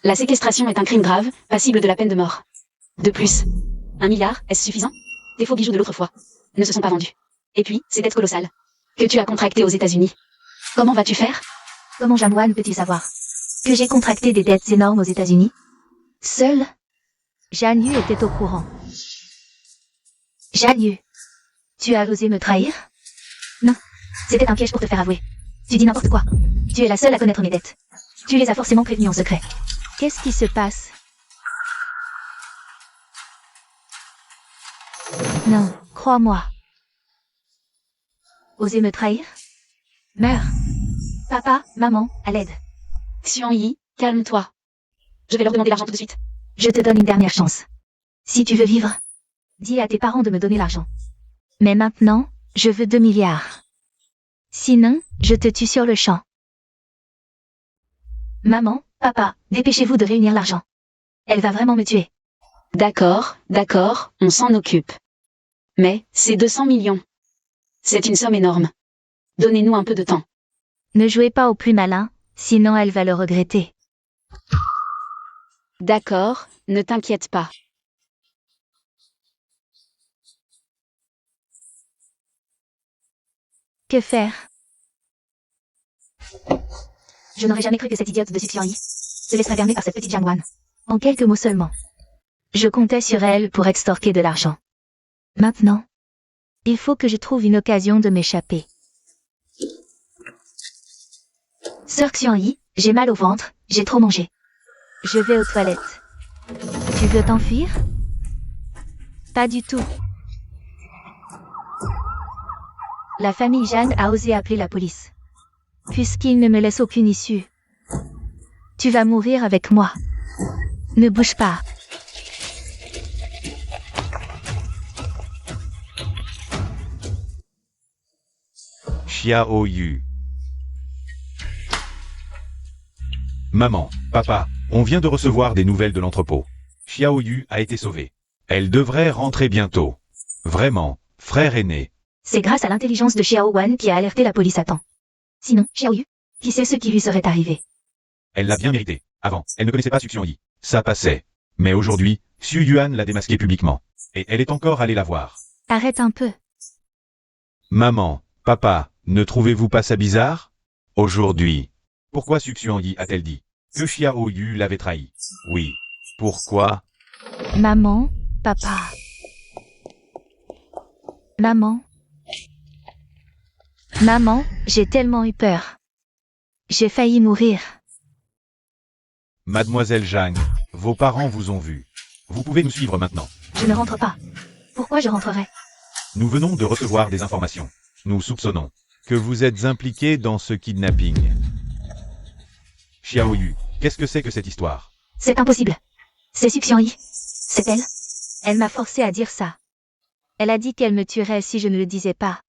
La séquestration est un crime grave, passible de la peine de mort. De plus, 1 milliard, est-ce suffisant? Tes faux bijoux de l'autre fois ne se sont pas vendus. Et puis, ces dettes colossales que tu as contractées aux États-Unis. Comment vas-tu faire? Comment Jamwan peut-il savoir que j'ai contracté des dettes énormes aux États-Unis? Seul Zhang Yu était au courant. Zhang Yu, tu as osé me trahir? Non, c'était un piège pour te faire avouer. Tu dis n'importe quoi. Tu es la seule à connaître mes dettes. Tu les as forcément prévenues en secret. Qu'est-ce qui se passe? Non, crois-moi. Oser me trahir? Meurs. Papa, maman, à l'aide. Xuanyi, calme-toi. Je vais leur demander l'argent tout de suite. Je te donne une dernière chance. Si tu veux vivre, dis à tes parents de me donner l'argent. Mais maintenant, je veux 2 milliards. Sinon, je te tue sur le champ. Maman, papa, dépêchez-vous de réunir l'argent. Elle va vraiment me tuer. D'accord, on s'en occupe. Mais, c'est 200 millions. C'est une somme énorme. Donnez-nous un peu de temps. Ne jouez pas au plus malin, sinon elle va le regretter. D'accord, ne t'inquiète pas. Que faire? Je n'aurais jamais cru que cette idiote de Xuanyi se laisserait berner par cette petite Jiangwan. En quelques mots seulement. Je comptais sur elle pour extorquer de l'argent. Maintenant, il faut que je trouve une occasion de m'échapper. Sœur Xuanyi, j'ai mal au ventre, j'ai trop mangé. Je vais aux toilettes. Tu veux t'enfuir? Pas du tout. La famille Jeanne a osé appeler la police. Puisqu'il ne me laisse aucune issue. Tu vas mourir avec moi. Ne bouge pas. Xiaoyu. Maman, papa, On vient de recevoir des nouvelles de l'entrepôt. Xiao Yu a été sauvée. Elle devrait rentrer bientôt. Vraiment, frère aîné. C'est grâce à l'intelligence de Xiao Wan qui a alerté la police à temps. Sinon, Xiao Yu, qui sait ce qui lui serait arrivé? Elle l'a bien mérité. Avant, elle ne connaissait pas Su Xiangyi. Ça passait. Mais aujourd'hui, Xu Yuan l'a démasqué publiquement. Et elle est encore allée la voir. Arrête un peu. Maman, papa, ne trouvez-vous pas ça bizarre? Aujourd'hui. Pourquoi Su Xiangyi a-t-elle dit que Xiao Yu l'avait trahi? Oui. Pourquoi? Maman, papa. Maman. Maman, j'ai tellement eu peur. J'ai failli mourir. Mademoiselle Zhang, vos parents vous ont vu. Vous pouvez nous suivre maintenant. Je ne rentre pas. Pourquoi je rentrerais? Nous venons de recevoir des informations. Nous soupçonnons que vous êtes impliqué dans ce kidnapping. Xiao Yu, qu'est-ce que c'est que cette histoire? C'est impossible. C'est Su Xiangyi. C'est elle. Elle m'a forcé à dire ça. Elle a dit qu'elle me tuerait si je ne le disais pas.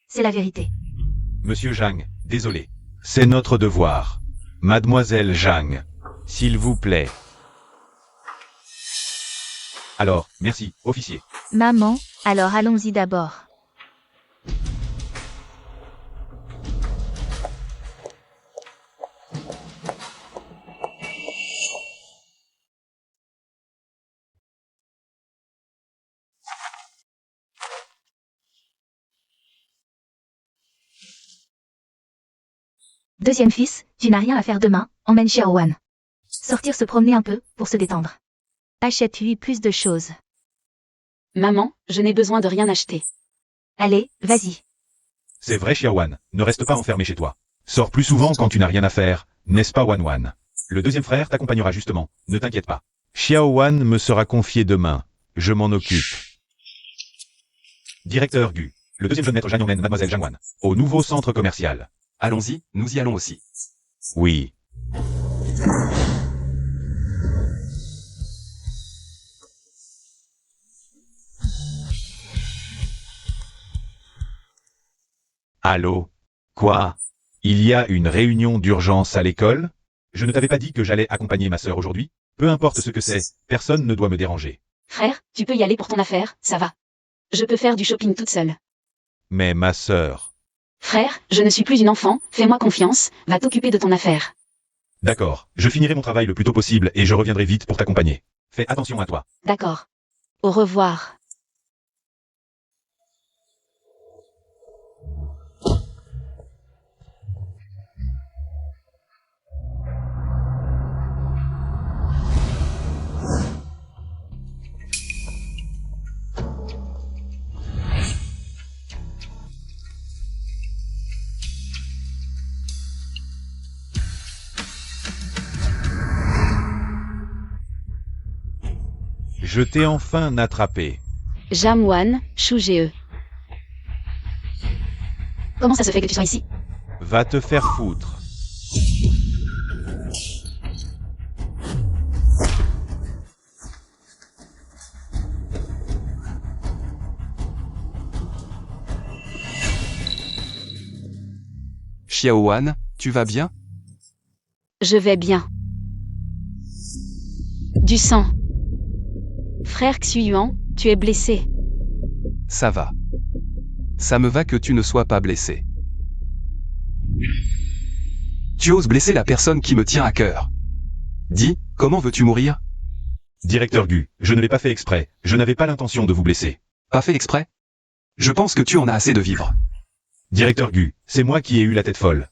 C'est la vérité. Monsieur Zhang, désolé. C'est notre devoir. Mademoiselle Zhang, s'il vous plaît. Alors, merci, officier. Maman, alors allons-y d'abord. Deuxième fils, tu n'as rien à faire demain, emmène Xiao Wan. Sortir se promener un peu, pour se détendre. Achète-lui plus de choses. Maman, je n'ai besoin de rien acheter. Allez, vas-y. C'est vrai Xiao Wan, ne reste pas enfermé chez toi. Sors plus souvent quand tu n'as rien à faire, n'est-ce pas Wan Wan? Le deuxième frère t'accompagnera justement, ne t'inquiète pas. Xiao Wan me sera confié demain, je m'en occupe. Directeur Gu, le deuxième jeune maître Zhang emmène Mademoiselle Zhang Wan au nouveau centre commercial. Allons-y, nous y allons aussi. Oui. Allô? Quoi? Il y a une réunion d'urgence à l'école? Je ne t'avais pas dit que j'allais accompagner ma sœur aujourd'hui? Peu importe ce que c'est, personne ne doit me déranger. Frère, tu peux y aller pour ton affaire, ça va. Je peux faire du shopping toute seule. Mais ma sœur... Frère, je ne suis plus une enfant, fais-moi confiance, va t'occuper de ton affaire. D'accord, je finirai mon travail le plus tôt possible et je reviendrai vite pour t'accompagner. Fais attention à toi. D'accord. Au revoir. Je t'ai enfin attrapé. Jamwan, Shu-Ge. Comment ça se fait que tu sois ici? Va te faire foutre. Xiao Wan, tu vas bien? Je vais bien. Du sang. Frère Xuyuan, tu es blessé. Ça va. Ça me va que tu ne sois pas blessé. Tu oses blesser la personne qui me tient à cœur. Dis, comment veux-tu mourir? Directeur Gu, je ne l'ai pas fait exprès, je n'avais pas l'intention de vous blesser. Pas fait exprès? Je pense que tu en as assez de vivre. Directeur Gu, c'est moi qui ai eu la tête folle.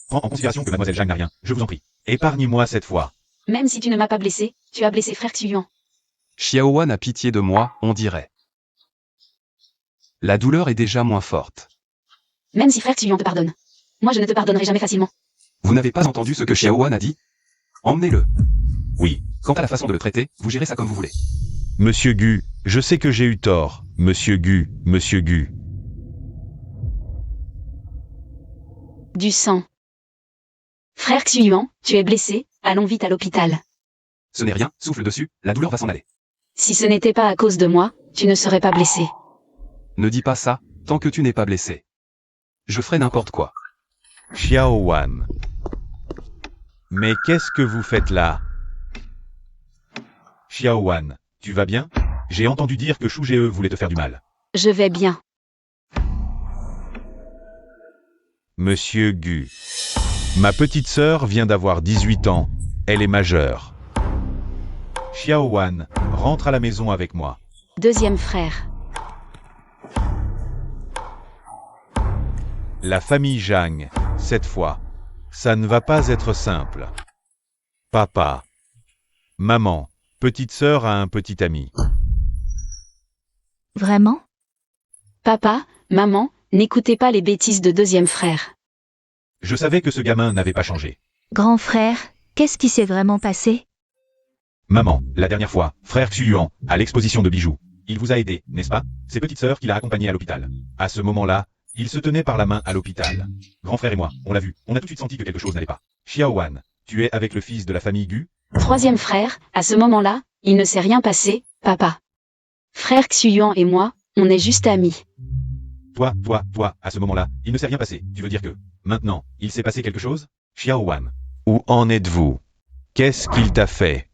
Prends en considération que Mademoiselle Zhang n'a rien, je vous en prie. Épargnez-moi cette fois. Même si tu ne m'as pas blessé, tu as blessé frère Xuyuan. Xiao Wan a pitié de moi, on dirait. La douleur est déjà moins forte. Même si frère Xuyuan te pardonne. Moi je ne te pardonnerai jamais facilement. Vous n'avez pas entendu ce que Xiao Wan a dit? Emmenez-le. Oui. Quant à la façon de le traiter, vous gérez ça comme vous voulez. Monsieur Gu, je sais que j'ai eu tort. Monsieur Gu. Du sang. Frère Xuyuan, tu es blessé, allons vite à l'hôpital. Ce n'est rien, souffle dessus, la douleur va s'en aller. Si ce n'était pas à cause de moi, tu ne serais pas blessé. Ne dis pas ça, tant que tu n'es pas blessé. Je ferai n'importe quoi. Xiao Wan. Mais qu'est-ce que vous faites là? Xiaowan, tu vas bien? J'ai entendu dire que Shu Jie voulait te faire du mal. Je vais bien. Monsieur Gu. Ma petite sœur vient d'avoir 18 ans. Elle est majeure. Xiaowan, rentre à la maison avec moi. Deuxième frère. La famille Zhang, cette fois. Ça ne va pas être simple. Papa. Maman, petite sœur a un petit ami. Vraiment? Papa, maman, n'écoutez pas les bêtises de deuxième frère. Je savais que ce gamin n'avait pas changé. Grand frère, qu'est-ce qui s'est vraiment passé? Maman, la dernière fois, frère Xuyuan, à l'exposition de bijoux. Il vous a aidé, n'est-ce pas? C'est petite sœur qui l'a accompagné à l'hôpital. À ce moment-là, il se tenait par la main à l'hôpital. Grand frère et moi, on l'a vu, on a tout de suite senti que quelque chose n'allait pas. Xiaowan, tu es avec le fils de la famille Gu? Troisième frère, à ce moment-là, il ne s'est rien passé, papa. Frère Xuyuan et moi, on est juste amis. Toi, à ce moment-là, il ne s'est rien passé. Tu veux dire que, maintenant, il s'est passé quelque chose? Xiaowan. Où en êtes-vous? Qu'est-ce qu'il t'a fait?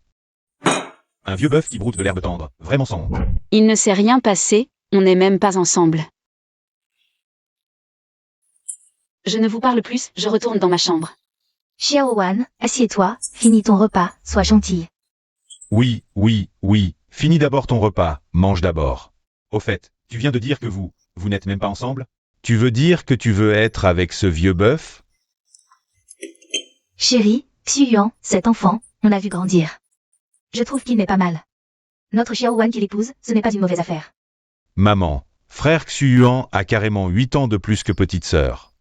Un vieux bœuf qui broute de l'herbe tendre, vraiment sans honte. Il ne s'est rien passé, on n'est même pas ensemble. Je ne vous parle plus, je retourne dans ma chambre. Xiaowan, assieds-toi, finis ton repas, sois gentille. Oui, finis d'abord ton repas, mange d'abord. Au fait, tu viens de dire que vous n'êtes même pas ensemble? Tu veux dire que tu veux être avec ce vieux bœuf? Chérie, Xuyuan, cet enfant, on l'a vu grandir. Je trouve qu'il n'est pas mal. Notre Xiaowan qui l'épouse, ce n'est pas une mauvaise affaire. Maman, frère Xuyuan a carrément 8 ans de plus que petite sœur.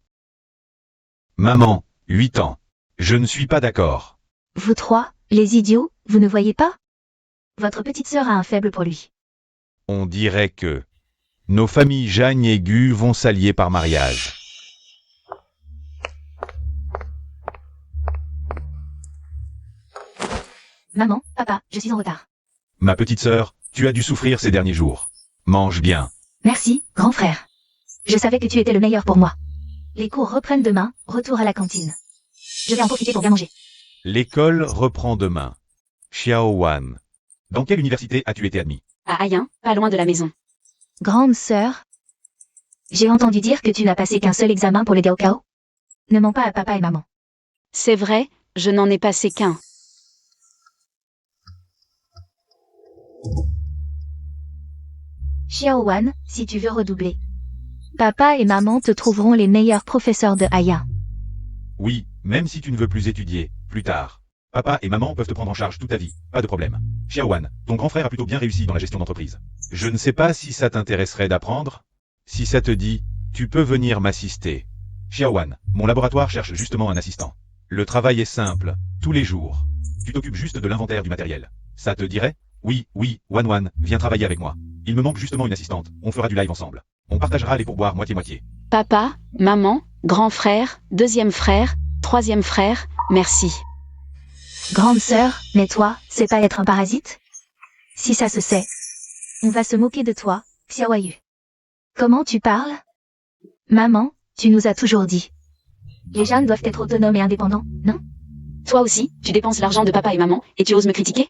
Maman, 8 ans. Je ne suis pas d'accord. Vous trois, les idiots, vous ne voyez pas? Votre petite sœur a un faible pour lui. On dirait que nos familles Zhang et Gu vont s'allier par mariage. Maman, papa, je suis en retard. Ma petite sœur, tu as dû souffrir ces derniers jours. Mange bien. Merci, grand frère. Je savais que tu étais le meilleur pour moi. Les cours reprennent demain, retour à la cantine. Je vais en profiter pour bien manger. L'école reprend demain. Xiaowan. Dans quelle université as-tu été admis? À Ayin, pas loin de la maison. Grande sœur, j'ai entendu dire que tu n'as passé qu'un seul examen pour les Gaokao. Ne mens pas à papa et maman. C'est vrai, je n'en ai passé qu'un. Xiaowan, si tu veux redoubler. Papa et maman te trouveront les meilleurs professeurs de Aya. Oui, même si tu ne veux plus étudier, plus tard. Papa et maman peuvent te prendre en charge toute ta vie, pas de problème. Xiaowan, ton grand frère a plutôt bien réussi dans la gestion d'entreprise. Je ne sais pas si ça t'intéresserait d'apprendre. Si ça te dit, tu peux venir m'assister. Xiaowan, mon laboratoire cherche justement un assistant. Le travail est simple, tous les jours. Tu t'occupes juste de l'inventaire du matériel. Ça te dirait? Oui, Wan, viens travailler avec moi. Il me manque justement une assistante, on fera du live ensemble. On partagera les pourboires moitié-moitié. Papa, maman, grand frère, deuxième frère, troisième frère, merci. Grande sœur, mais toi, c'est pas être un parasite? Si ça se sait, on va se moquer de toi, Xiaoyu. Comment tu parles? Maman, tu nous as toujours dit. Les jeunes doivent être autonomes et indépendants, non? Toi aussi, tu dépenses l'argent de papa et maman, et tu oses me critiquer?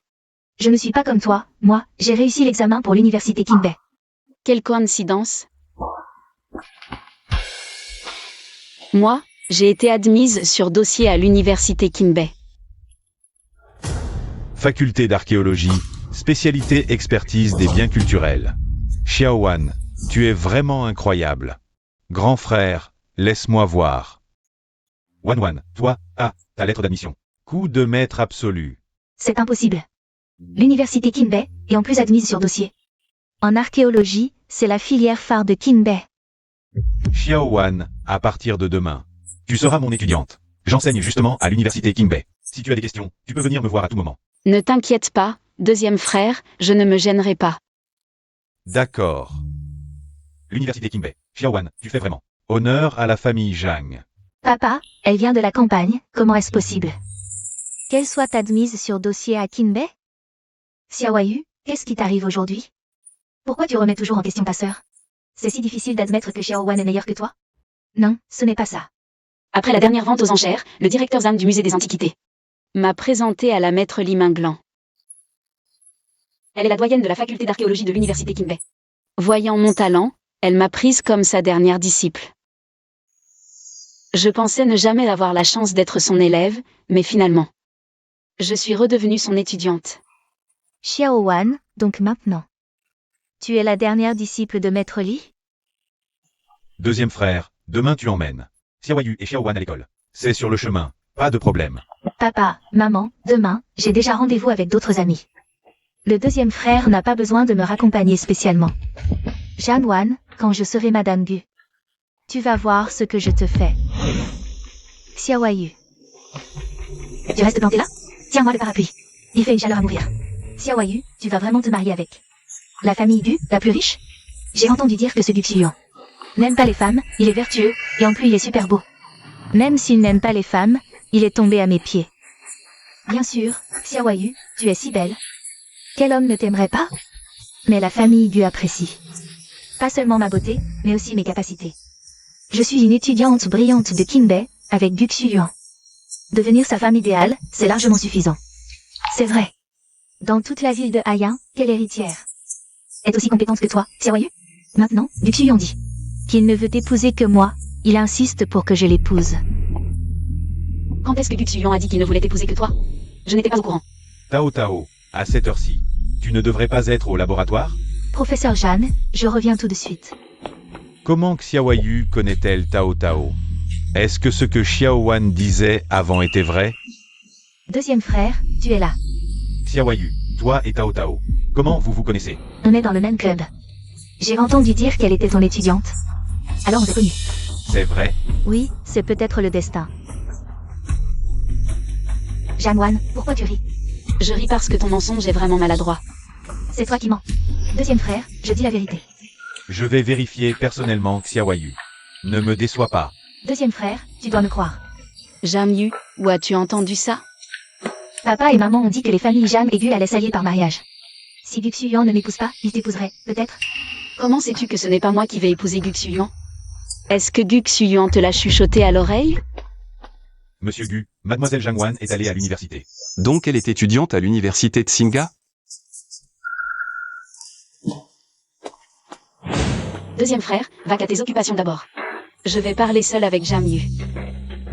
Je ne suis pas comme toi, moi, j'ai réussi l'examen pour l'université Kinbei. Quelle coïncidence. Moi, j'ai été admise sur dossier à l'université Kinbei. Faculté d'archéologie, spécialité expertise des biens culturels. Xiaowan, tu es vraiment incroyable. Grand frère, laisse-moi voir. Wan, toi, ta lettre d'admission. Coup de maître absolu. C'est impossible. L'université Kinbei est en plus admise sur dossier. En archéologie, c'est la filière phare de Kinbei. Xiaowan, à partir de demain, tu seras mon étudiante. J'enseigne justement à l'université Kinbei. Si tu as des questions, tu peux venir me voir à tout moment. Ne t'inquiète pas, deuxième frère, je ne me gênerai pas. D'accord. L'université Kinbei. Xiaowan, tu fais vraiment honneur à la famille Zhang. Papa, elle vient de la campagne, comment est-ce possible? Qu'elle soit admise sur dossier à Kinbei? Xiaoyu, qu'est-ce qui t'arrive aujourd'hui? Pourquoi tu remets toujours en question ta sœur? C'est si difficile d'admettre que Xiaowan est meilleur que toi? Non, ce n'est pas ça. Après la dernière vente aux enchères, le directeur Zhang du musée des antiquités. m'a présenté à la maître Li Minglan. Elle est la doyenne de la faculté d'archéologie de l'université Kinbei. Voyant mon talent, elle m'a prise comme sa dernière disciple. Je pensais ne jamais avoir la chance d'être son élève, mais finalement, je suis redevenue son étudiante. Xiao Wan, donc maintenant. Tu es la dernière disciple de Maître Li? Deuxième frère, demain tu emmènes Xiaoyu et Xiaowan à l'école. C'est sur le chemin, pas de problème. Papa, maman, demain, j'ai déjà rendez-vous avec d'autres amis. Le deuxième frère n'a pas besoin de me raccompagner spécialement. Jeanne Wan, quand je serai Madame Gu. Tu vas voir ce que je te fais. Xiaoyu. Tu restes planté là? Tiens-moi le parapluie. Il fait une chaleur à mourir. Xiaoyu, tu vas vraiment te marier avec la famille Gu, la plus riche? J'ai entendu dire que ce Gu Xuyuan n'aime pas les femmes, il est vertueux, et en plus il est super beau. Même s'il n'aime pas les femmes, il est tombé à mes pieds. Bien sûr, Xiaoyu, tu es si belle. Quel homme ne t'aimerait pas? Mais la famille Gu apprécie. Pas seulement ma beauté, mais aussi mes capacités. Je suis une étudiante brillante de Kinbei, avec Gu Xuyuan. Devenir sa femme idéale, c'est largement suffisant. C'est vrai. Dans toute la ville de Haiyan, quelle héritière est aussi compétente que toi, Xiaoyu? Maintenant, Gu Xuyuan dit qu'il ne veut épouser que moi, il insiste pour que je l'épouse. Quand est-ce que Gu Xuyuan a dit qu'il ne voulait épouser que toi? Je n'étais pas au courant. Tao Tao, à cette heure-ci, tu ne devrais pas être au laboratoire? Professeur Jeanne, je reviens tout de suite. Comment Xiaoyu connaît-elle Tao Tao? Est-ce que ce que Xiaowan disait avant était vrai? Deuxième frère, tu es là. Xiaoyu, toi et Tao Tao, comment vous vous connaissez? On est dans le même club. J'ai entendu dire qu'elle était ton étudiante. Alors on s'est connus. C'est vrai? Oui, c'est peut-être le destin. Jeanne Wan, pourquoi tu ris? Je ris parce que ton mensonge est vraiment maladroit. C'est toi qui mens. Deuxième frère, je dis la vérité. Je vais vérifier personnellement Xiaoyu. Ne me déçois pas. Deuxième frère, tu dois me croire. Jamyu, où as-tu entendu ça? Papa et maman ont dit que les familles Jeanne et Gu allaient s'allier par mariage. Si Gu Xuyuan ne m'épouse pas, il t'épouserait, peut-être? Comment sais-tu que ce n'est pas moi qui vais épouser Gu Xuyuan? Est-ce que Gu Xuyuan te l'a chuchoté à l'oreille? Monsieur Gu, mademoiselle Jangwan est allée à l'université. Donc elle est étudiante à l'université de Tsinga? Deuxième frère, va qu'à tes occupations d'abord. Je vais parler seul avec Jamyu.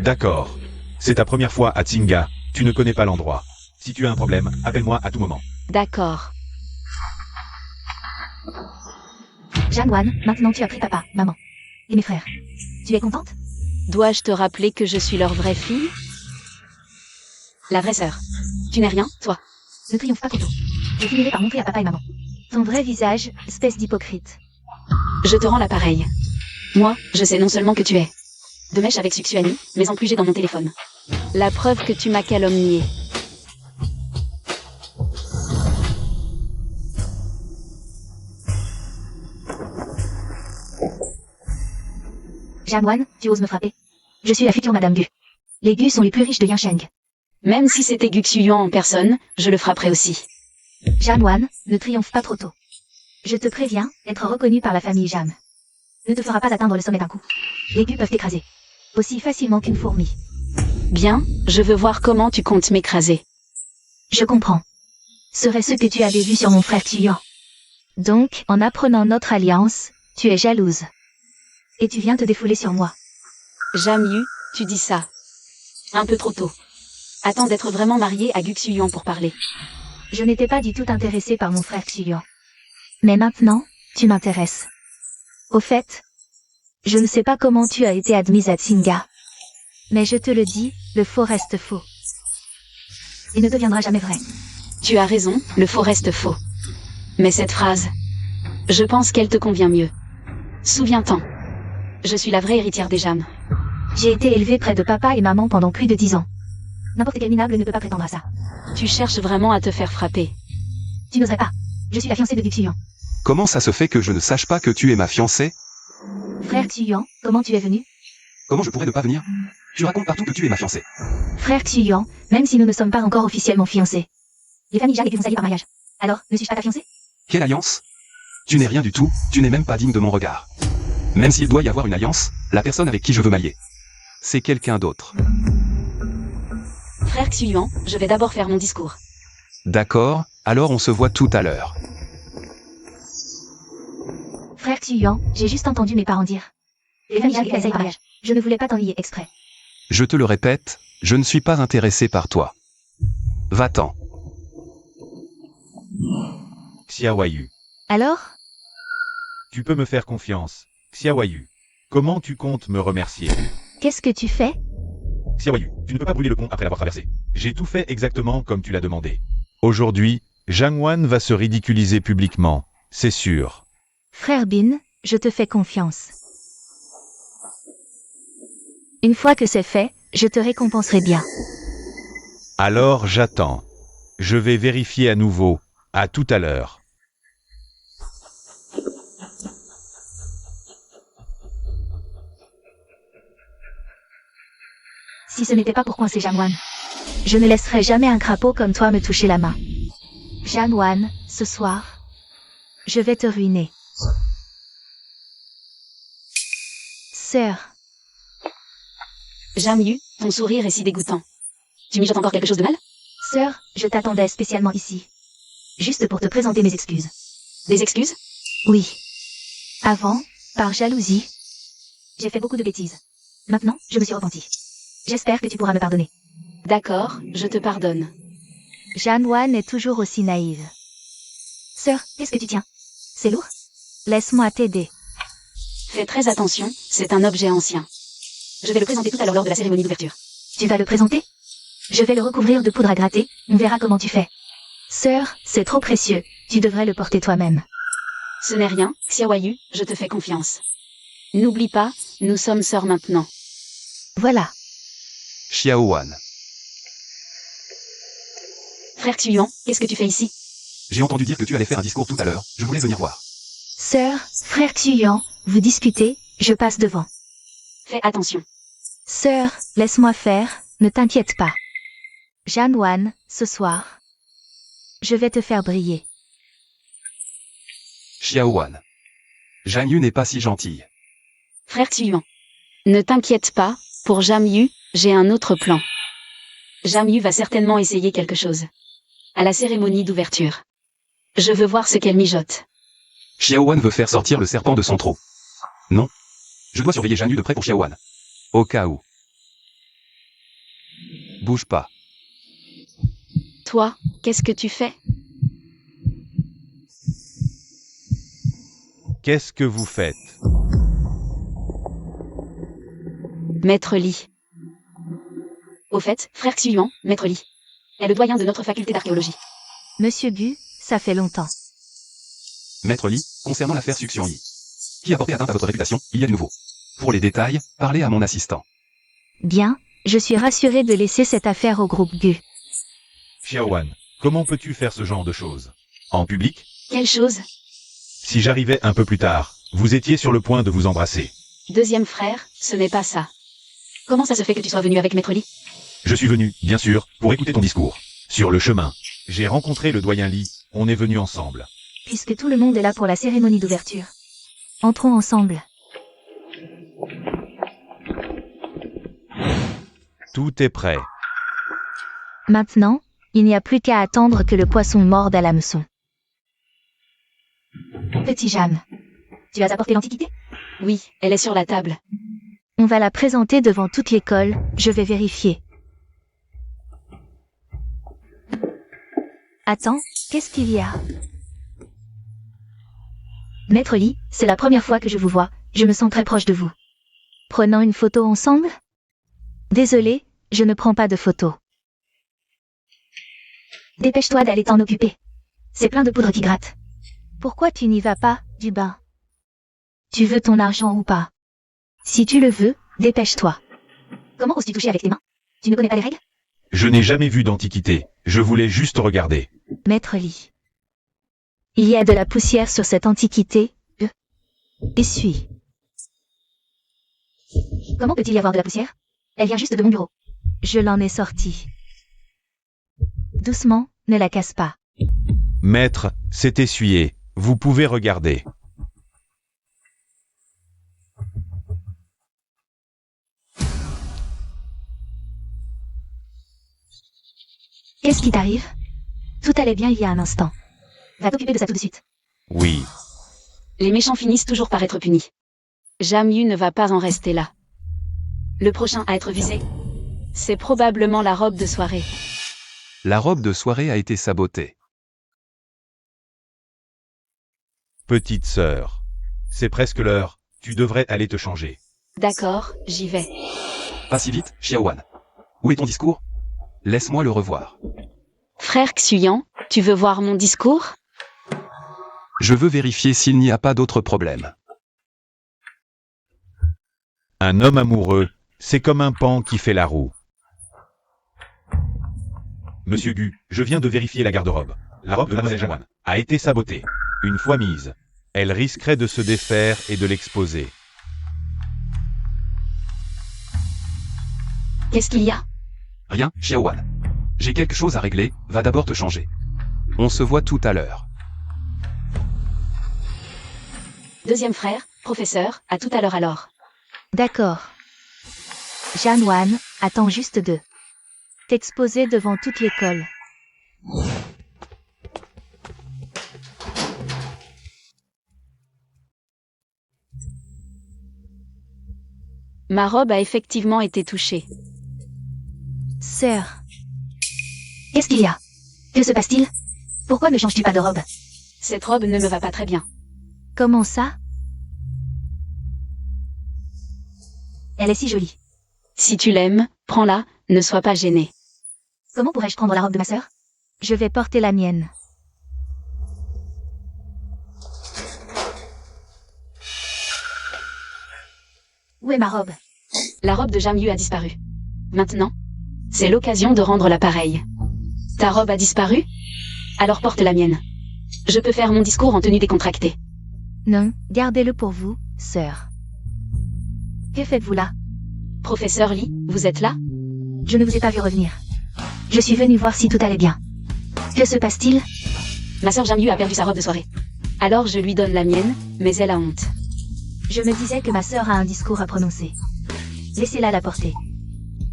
D'accord. C'est ta première fois à Tsinga, tu ne connais pas l'endroit. Si tu as un problème, appelle-moi à tout moment. D'accord. Jeanne Wan, maintenant tu as pris papa, maman. Et mes frères. Tu es contente? Dois-je te rappeler que je suis leur vraie fille? La vraie sœur. Tu n'es rien, toi. Ne triomphe pas trop tôt. Je finirai par montrer à papa et maman ton vrai visage, espèce d'hypocrite. Je te rends l'appareil. Moi, je sais non seulement que tu es de mèche avec Suxuani, mais en plus j'ai dans mon téléphone la preuve que tu m'as calomnié. Jeanne Wan, tu oses me frapper? Je suis la future Madame Gu. Les Gu sont les plus riches de Yansheng. Même si c'était Gu Xuyuan en personne, je le frapperais aussi. Jeanne Wan, ne triomphe pas trop tôt. Je te préviens, être reconnu par la famille Jam ne te fera pas atteindre le sommet d'un coup. Les Gu peuvent t'écraser. Aussi facilement qu'une fourmi. Bien, je veux voir comment tu comptes m'écraser. Je comprends. Serait ce que tu avais vu sur mon frère Xuyuan. Donc, en apprenant notre alliance, tu es jalouse. Et tu viens te défouler sur moi. Jamyu, tu dis ça un peu trop tôt. Attends d'être vraiment marié à Gu Xuyuan pour parler. Je n'étais pas du tout intéressée par mon frère Xuyuan. Mais maintenant, tu m'intéresses. Au fait, je ne sais pas comment tu as été admise à Tsinga. Mais je te le dis, le faux reste faux. Il ne deviendra jamais vrai. Tu as raison, le faux reste faux. Mais cette phrase, je pense qu'elle te convient mieux. Souviens-t'en. Je suis la vraie héritière des Jam. J'ai été élevée près de papa et maman pendant plus de 10 ans. N'importe quel minable ne peut pas prétendre à ça. Tu cherches vraiment à te faire frapper. Tu n'oserais pas. Je suis la fiancée de Gu Xuyuan. Comment ça se fait que je ne sache pas que tu es ma fiancée? Frère Xuyuan, comment tu es venu? Comment je pourrais ne pas venir? Tu racontes partout que tu es ma fiancée. Frère Xuyuan, même si nous ne sommes pas encore officiellement fiancés. Les familles Jang et Gu vont s'allier par mariage. Alors, ne suis-je pas ta fiancée? Quelle alliance? Tu n'es rien du tout, tu n'es même pas digne de mon regard. Même s'il doit y avoir une alliance, la personne avec qui je veux m'allier, c'est quelqu'un d'autre. Frère Xuyuan, je vais d'abord faire mon discours. D'accord, alors on se voit tout à l'heure. Frère Xuyuan, j'ai juste entendu mes parents dire. Les familles Zhang essayent mariage. Je ne voulais pas t'ennuyer exprès. Je te le répète, je ne suis pas intéressé par toi. Va-t'en. Xiaoyu. Alors? Tu peux me faire confiance. Xiaoyu. Comment tu comptes me remercier? Qu'est-ce que tu fais? Xiaoyu, tu ne peux pas brûler le pont après l'avoir traversé. J'ai tout fait exactement comme tu l'as demandé. Aujourd'hui, Zhang Wan va se ridiculiser publiquement, c'est sûr. Frère Bin, je te fais confiance. Une fois que c'est fait, je te récompenserai bien. Alors j'attends. Je vais vérifier à nouveau. À tout à l'heure. Si ce n'était pas pour coincer Janwan, je ne laisserai jamais un crapaud comme toi me toucher la main. Janwan, ce soir, je vais te ruiner. Sœur, Jamyu, ton sourire est si dégoûtant. Tu mijotes encore quelque chose de mal? sœur, je t'attendais spécialement ici. Juste pour te présenter mes excuses. Des excuses? Oui. Avant, par jalousie, j'ai fait beaucoup de bêtises. Maintenant, je me suis repentie. J'espère que tu pourras me pardonner. D'accord, je te pardonne. Janwan est toujours aussi naïve. Sœur, qu'est-ce que tu tiens? C'est lourd? Laisse-moi t'aider. Fais très attention, c'est un objet ancien. Je vais le présenter tout à l'heure lors de la cérémonie d'ouverture. Tu vas le présenter? Je vais le recouvrir de poudre à gratter, on verra comment tu fais. Sœur, c'est trop précieux, tu devrais le porter toi-même. Ce n'est rien, Xiaoyu, je te fais confiance. N'oublie pas, nous sommes sœurs maintenant. Voilà. Xiaowan. Frère Xuyuan, qu'est-ce que tu fais ici? J'ai entendu dire que tu allais faire un discours tout à l'heure, je voulais venir voir. Sœur, frère Xuyuan, vous discutez, je passe devant. Fais attention. Sœur, laisse-moi faire, ne t'inquiète pas. Janwan, ce soir, je vais te faire briller. Xiaowan. Zhang Yu n'est pas si gentille. Frère Xuyuan. Ne t'inquiète pas, pour Jamyu, j'ai un autre plan. Jamyu va certainement essayer quelque chose. À la cérémonie d'ouverture. Je veux voir ce qu'elle mijote. Xiaowan veut faire sortir le serpent de son trou. Non. Je dois surveiller Zhang Yu de près pour Xiaowan. Au cas où. Bouge pas. Toi, qu'est-ce que tu fais? Qu'est-ce que vous faites? Maître Li. Au fait, frère Xuyuan, Maître Li est le doyen de notre faculté d'archéologie. Monsieur Gu, ça fait longtemps. Maître Li, concernant l'affaire Suxion Yi. Qui a porté atteinte à votre réputation, il y a du nouveau. Pour les détails, parlez à mon assistant. Bien, je suis rassurée de laisser cette affaire au groupe Gu. Xiaowan, comment peux-tu faire ce genre de choses? En public? Quelle chose? Si j'arrivais un peu plus tard, vous étiez sur le point de vous embrasser. Deuxième frère, ce n'est pas ça. Comment ça se fait que tu sois venu avec Maître Li? Je suis venu, bien sûr, pour écouter ton discours. Sur le chemin, j'ai rencontré le doyen Li, on est venus ensemble. Puisque tout le monde est là pour la cérémonie d'ouverture. Entrons ensemble. Tout est prêt. Maintenant, il n'y a plus qu'à attendre que le poisson morde à l'hameçon. Petit Jeanne, tu as apporté l'antiquité? Oui, elle est sur la table. On va la présenter devant toute l'école, je vais vérifier. Attends, qu'est-ce qu'il y a? Maître Li, c'est la première fois que je vous vois, je me sens très proche de vous. Prenons une photo ensemble? Désolé, je ne prends pas de photo. Dépêche-toi d'aller t'en occuper. C'est plein de poudre qui gratte. Pourquoi tu n'y vas pas, du bain? Tu veux ton argent ou pas? Si tu le veux, dépêche-toi. Comment oses-tu toucher avec tes mains? Tu ne connais pas les règles? Je n'ai jamais vu d'antiquité, je voulais juste regarder. Maître Li. Il y a de la poussière sur cette antiquité. Essuie. Comment peut-il y avoir de la poussière? Elle vient juste de mon bureau. Je l'en ai sortie. Doucement, ne la casse pas. Maître, c'est essuyé, vous pouvez regarder. Qu'est-ce qui t'arrive? Tout allait bien il y a un instant. Va t'occuper de ça tout de suite. Oui. Les méchants finissent toujours par être punis. Jamyu ne va pas en rester là. Le prochain à être visé, c'est probablement la robe de soirée. La robe de soirée a été sabotée. Petite sœur. C'est presque l'heure, tu devrais aller te changer. D'accord, j'y vais. Pas si vite, Xiaowan. Où est ton discours? Laisse-moi le revoir. Frère Xuyan, tu veux voir mon discours? Je veux vérifier s'il n'y a pas d'autres problèmes. Un homme amoureux, c'est comme un pan qui fait la roue. Monsieur Gu, je viens de vérifier la garde-robe. La robe de Mademoiselle Jawan a été sabotée. Une fois mise, elle risquerait de se défaire et de l'exposer. Qu'est-ce qu'il y a? Rien, Xiaowan. J'ai quelque chose à régler, va d'abord te changer. On se voit tout à l'heure. Deuxième frère, professeur, à tout à l'heure alors. D'accord. Janwan, attends juste de t'exposer devant toute l'école. Ma robe a effectivement été touchée. Sœur. Qu'est-ce qu'il y a? Que se passe-t-il? Pourquoi ne changes-tu pas de robe? Cette robe ne me va pas très bien. Comment ça? Elle est si jolie. Si tu l'aimes, prends-la, ne sois pas gêné. Comment pourrais-je prendre la robe de ma sœur? Je vais porter la mienne. Où est ma robe? La robe de Jamyu a disparu. Maintenant, c'est l'occasion de rendre l'appareil. Ta robe a disparu? Alors porte la mienne. Je peux faire mon discours en tenue décontractée. Non, gardez-le pour vous, sœur. Que faites-vous là? Professeur Lee, vous êtes là? Je ne vous ai pas vu revenir. Je suis venue voir si tout allait bien. Que se passe-t-il? Ma sœur Jamyu a perdu sa robe de soirée. Alors je lui donne la mienne, mais elle a honte. Je me disais que ma sœur a un discours à prononcer. Laissez-la la porter.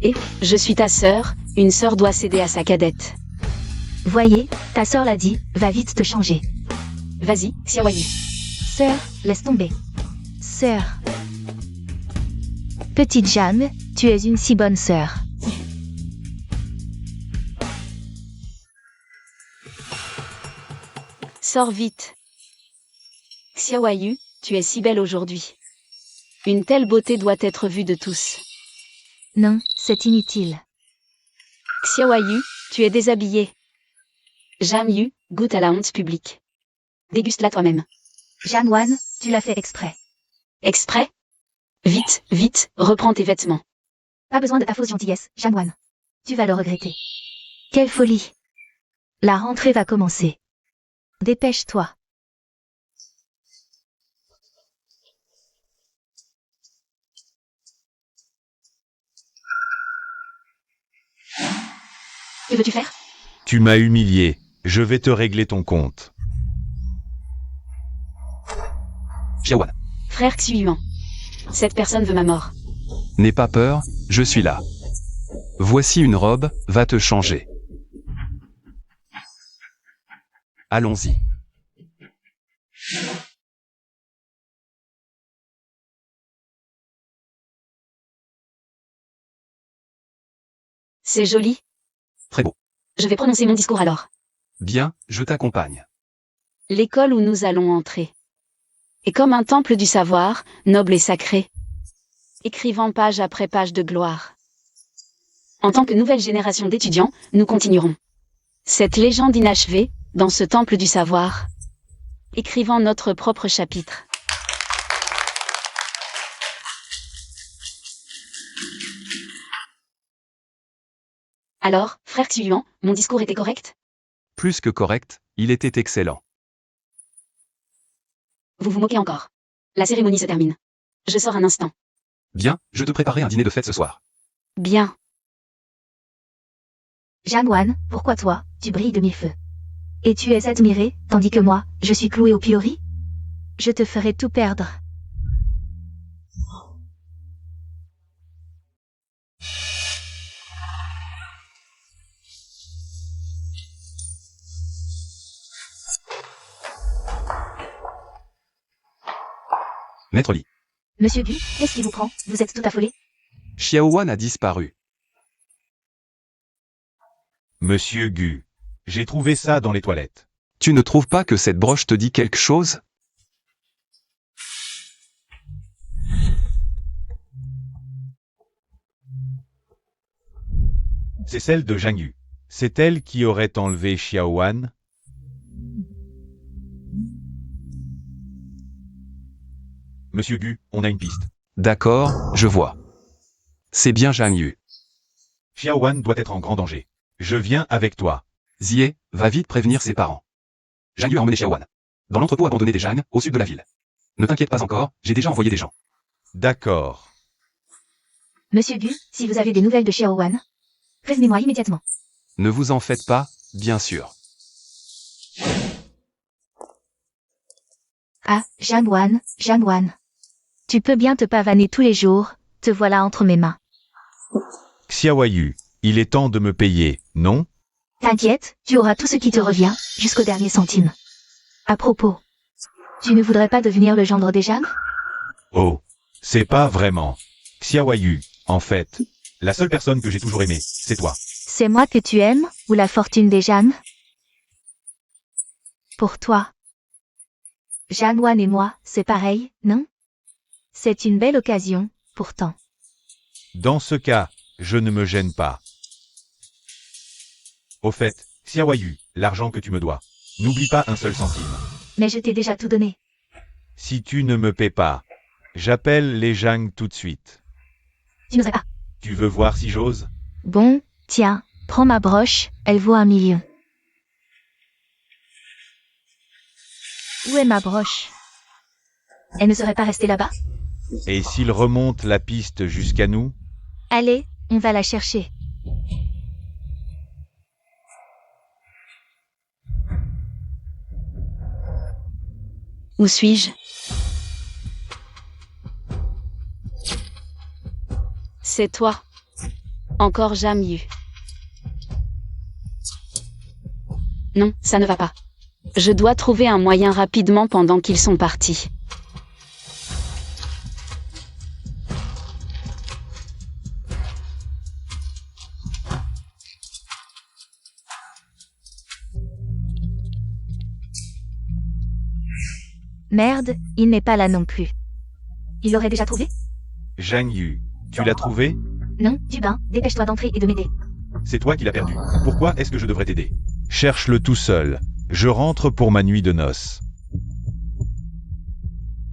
Et, je suis ta sœur, une sœur doit céder à sa cadette. Voyez, ta sœur l'a dit, va vite te changer. Vas-y, Xiaoyu. Sœur, laisse tomber. Sœur. Petite Jeanne, tu es une si bonne sœur. Sors vite. Xiaoyu, tu es si belle aujourd'hui. Une telle beauté doit être vue de tous. Non, c'est inutile. Xiaoyu, tu es déshabillée. Jamyu, goûte à la honte publique. Déguste-la toi-même. Janwan, tu l'as fait exprès. Exprès? Vite, vite, reprends tes vêtements. Pas besoin de ta fausse gentillesse, Janwan. Tu vas le regretter. Quelle folie. La rentrée va commencer. Dépêche-toi. Que veux-tu faire? Tu m'as humilié, je vais te régler ton compte. Xiaowan. Frère Xuyuan. Cette personne veut ma mort. N'aie pas peur, je suis là. Voici une robe, va te changer. Allons-y. C'est joli. Très beau. Je vais prononcer mon discours alors. Bien, je t'accompagne. L'école où nous allons entrer est comme un temple du savoir, noble et sacré, écrivant page après page de gloire. En tant que nouvelle génération d'étudiants, nous continuerons cette légende inachevée, dans ce temple du savoir, écrivant notre propre chapitre. Alors, frère Xuyuan, mon discours était correct? Plus que correct, il était excellent. Vous vous moquez encore. La cérémonie se termine. Je sors un instant. Bien, je te préparais un dîner de fête ce soir. Bien. Janwan, pourquoi toi, tu brilles de mille feux? Et tu es admiré, tandis que moi, je suis cloué au pilori? Je te ferai tout perdre. Maître Li. Monsieur Gu, qu'est-ce qui vous prend? Vous êtes tout affolé? Xiaowan a disparu. Monsieur Gu. J'ai trouvé ça dans les toilettes. Tu ne trouves pas que cette broche te dit quelque chose? C'est celle de Zhang Yu. C'est elle qui aurait enlevé Xiaowan? Monsieur Gu, on a une piste. D'accord, je vois. C'est bien Zhang Yu. Xiaowan doit être en grand danger. Je viens avec toi. Zie, va vite prévenir ses parents. Zhang Yu a emmené Xiaowan. Dans l'entrepôt abandonné des Zhang, au sud de la ville. Ne t'inquiète pas encore, j'ai déjà envoyé des gens. D'accord. Monsieur Gu, si vous avez des nouvelles de Xiaowan, prévenez-moi immédiatement. Ne vous en faites pas, bien sûr. Ah, Jianwan, Jianwan. Tu peux bien te pavaner tous les jours, te voilà entre mes mains. Xiaoyu, il est temps de me payer, non? T'inquiète, tu auras tout ce qui te revient, jusqu'au dernier centime. À propos, tu ne voudrais pas devenir le gendre des Zhang? Oh. C'est pas vraiment. Xiaoyu, en fait. La seule personne que j'ai toujours aimée, c'est toi. C'est moi que tu aimes, ou la fortune des Zhang? Pour toi. Jianwan et moi, c'est pareil, non? C'est une belle occasion, pourtant. Dans ce cas, je ne me gêne pas. Au fait, Xiaoyu, l'argent que tu me dois. N'oublie pas un seul centime. Mais je t'ai déjà tout donné. Si tu ne me paies pas, j'appelle les Zhang tout de suite. Tu n'oserais pas. Tu veux voir si j'ose? Bon, tiens, prends ma broche, elle vaut 1 million. Où est ma broche? Elle ne serait pas restée là-bas? Et s'il remonte la piste jusqu'à nous? Allez, on va la chercher. Où suis-je? C'est toi. Encore Zhang Yu. Non, ça ne va pas. Je dois trouver un moyen rapidement pendant qu'ils sont partis. Merde, il n'est pas là non plus. Il l'aurait déjà trouvé? Zhang Yu, tu l'as trouvé? Non, Dubin, dépêche-toi d'entrer et de m'aider. C'est toi qui l'as perdu. Pourquoi est-ce que je devrais t'aider? Cherche-le tout seul. Je rentre pour ma nuit de noces.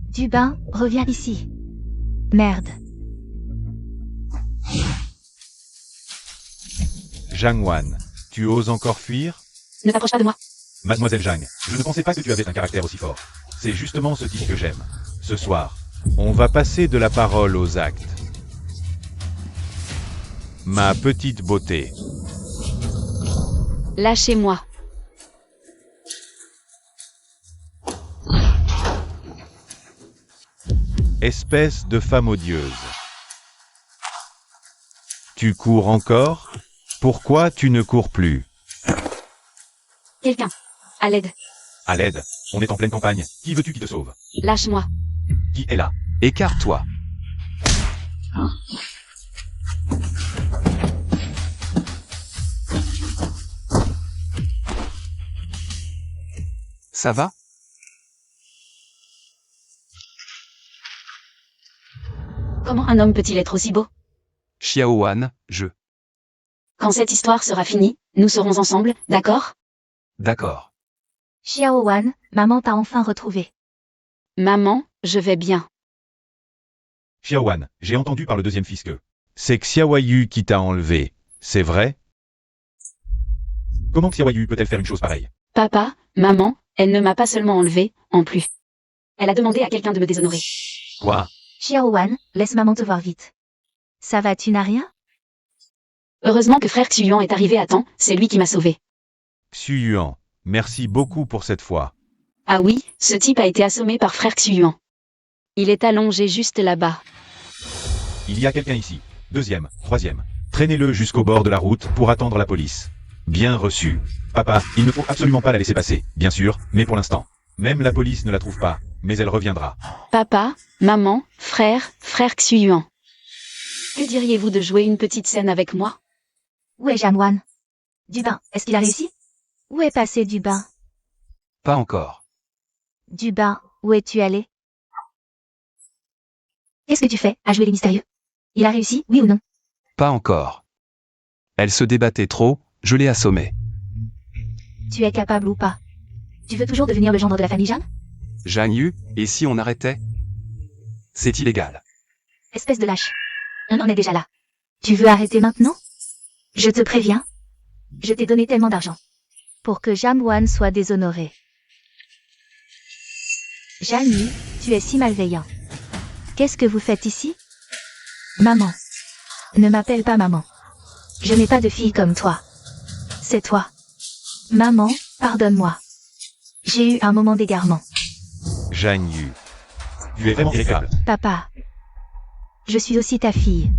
Dubin, reviens ici. Merde. Zhang Wan, tu oses encore fuir? Ne t'approche pas de moi. Mademoiselle Zhang, je ne pensais pas que tu avais un caractère aussi fort. C'est justement ce type que j'aime. Ce soir, on va passer de la parole aux actes. Ma petite beauté. Lâchez-moi. Espèce de femme odieuse. Tu cours encore? Pourquoi tu ne cours plus? Quelqu'un. À l'aide. À l'aide. On est en pleine campagne. Qui veux-tu qui te sauve? Lâche-moi. Qui est là? Écarte-toi. Ça va? Comment un homme peut-il être aussi beau? Xiaowan, je. Quand cette histoire sera finie, nous serons ensemble, d'accord? D'accord. Xiaowan, maman t'a enfin retrouvé. Maman, je vais bien. Xiaowan, j'ai entendu par le deuxième fils que c'est Xiaoyu qui t'a enlevé. C'est vrai? Comment Xiaoyu peut-elle faire une chose pareille? Papa, maman, elle ne m'a pas seulement enlevé, en plus. Elle a demandé à quelqu'un de me déshonorer. Quoi? Xiaowan, laisse maman te voir vite. Ça va, tu n'as rien? Heureusement que frère Xuyuan est arrivé à temps, c'est lui qui m'a sauvé. Xuyuan, merci beaucoup pour cette fois. Ah oui, ce type a été assommé par frère Xuyuan. Il est allongé juste là-bas. Il y a quelqu'un ici. Deuxième, troisième. Traînez-le jusqu'au bord de la route pour attendre la police. Bien reçu. Papa, il ne faut absolument pas la laisser passer, bien sûr, mais pour l'instant. Même la police ne la trouve pas. mais elle reviendra. Papa, maman, frère Xuyuan. Que diriez-vous de jouer une petite scène avec moi? Où est Janwan? Dubin, est-ce qu'il a réussi? Où est passé Dubin? Pas encore. Dubin, où es-tu allé? Qu'est-ce que tu fais à jouer les mystérieux? Il a réussi, oui ou non? Pas encore. Elle se débattait trop, je l'ai assommée. Tu es capable ou pas? Tu veux toujours devenir le gendre de la famille Jeanne? Zhang Yu, et si on arrêtait? C'est illégal. Espèce de lâche. On en est déjà là. Tu veux arrêter maintenant? Je te préviens. Je t'ai donné tellement d'argent. Pour que Janwan soit déshonoré. Zhang Yu, tu es si malveillant. Qu'est-ce que vous faites ici? Maman. Ne m'appelle pas maman. Je n'ai pas de fille comme toi. C'est toi. Maman, pardonne-moi. J'ai eu un moment d'égarement. Zhang Yu. Tu es vraiment irrécupérable. Papa. Je suis aussi ta fille.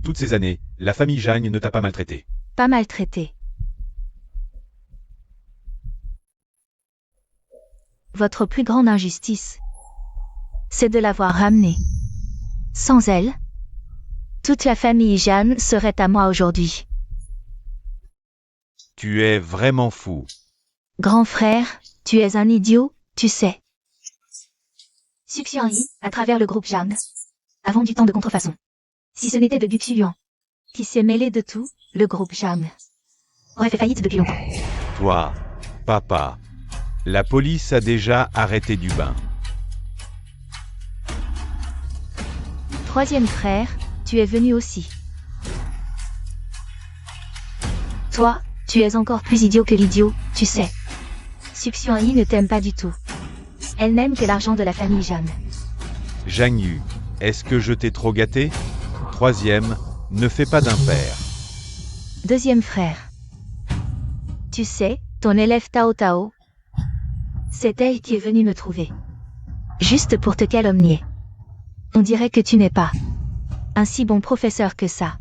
Toutes ces années, la famille Zhang ne t'a pas maltraité. Pas maltraitée. Votre plus grande injustice, c'est de l'avoir ramenée. Sans elle, toute la famille Jeanne serait à moi aujourd'hui. Tu es vraiment fou. Grand frère, tu es un idiot, tu sais. Suxian Yi, à travers le groupe Jeanne, a vendu tant de contrefaçons. Si ce n'était de Gu Xuyuan, qui s'est mêlé de tout, le groupe Jeanne aurait fait faillite depuis longtemps. Toi, papa. La police a déjà arrêté Dubin. Troisième frère, tu es venu aussi. Toi, tu es encore plus idiot que l'idiot, tu sais. Suxian Yi ne t'aime pas du tout. Elle n'aime que l'argent de la famille Jeanne. Zhang Yu, est-ce que je t'ai trop gâté? Troisième, ne fais pas d'impair. Deuxième frère. Tu sais, ton élève Tao Tao, c'est elle qui est venue me trouver. Juste pour te calomnier. On dirait que tu n'es pas un si bon professeur que ça.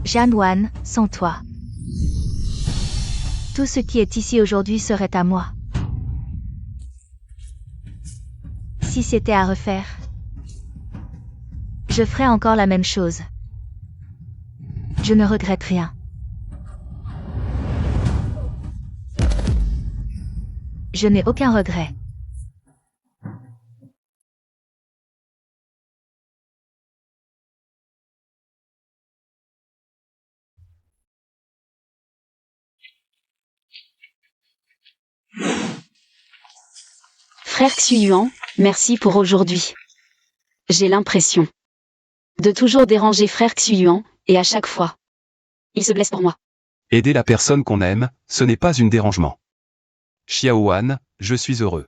Janwan, sans toi. Tout ce qui est ici aujourd'hui serait à moi. Si c'était à refaire, je ferais encore la même chose. Je ne regrette rien. Je n'ai aucun regret. Frère Xuyuan, merci pour aujourd'hui. J'ai l'impression de toujours déranger frère Xuyuan, et à chaque fois, il se blesse pour moi. Aider la personne qu'on aime, ce n'est pas un dérangement. Xiaowan, je suis heureux.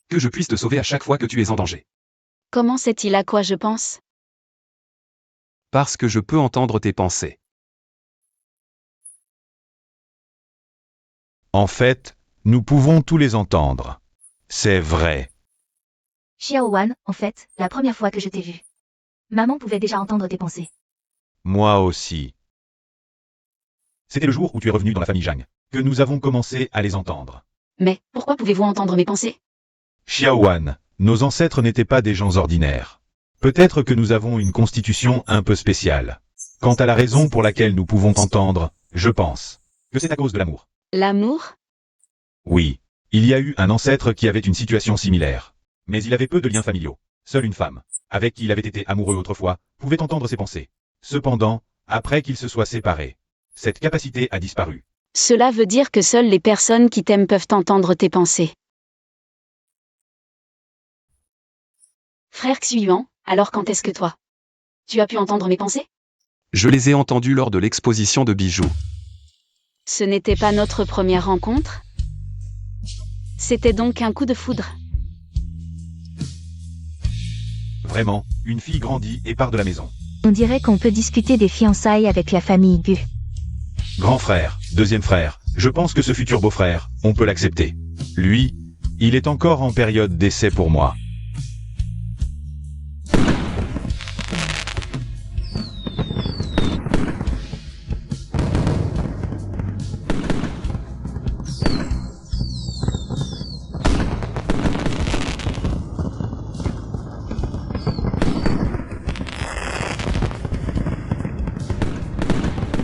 Que je puisse te sauver à chaque fois que tu es en danger. Comment sait-il à quoi je pense? Parce que je peux entendre tes pensées. En fait, nous pouvons tous les entendre. C'est vrai. Xiaowan, en fait, la première fois que je t'ai vu, maman pouvait déjà entendre tes pensées. Moi aussi. C'était le jour où tu es revenu dans la famille Zhang, que nous avons commencé à les entendre. Mais, pourquoi pouvez-vous entendre mes pensées? Xiaowan, nos ancêtres n'étaient pas des gens ordinaires. Peut-être que nous avons une constitution un peu spéciale. Quant à la raison pour laquelle nous pouvons t'entendre, je pense que c'est à cause de l'amour. L'amour? Oui. Il y a eu un ancêtre qui avait une situation similaire. Mais il avait peu de liens familiaux. Seule une femme, avec qui il avait été amoureux autrefois, pouvait entendre ses pensées. Cependant, après qu'ils se soient séparés, cette capacité a disparu. Cela veut dire que seules les personnes qui t'aiment peuvent entendre tes pensées. Frère Xuyuan, alors quand est-ce que toi, tu as pu entendre mes pensées? Je les ai entendus lors de l'exposition de bijoux. Ce n'était pas notre première rencontre? C'était donc un coup de foudre. Vraiment, une fille grandit et part de la maison. On dirait qu'on peut discuter des fiançailles avec la famille Gu. Grand frère, deuxième frère, je pense que ce futur beau-frère, on peut l'accepter. Lui, il est encore en période d'essai pour moi.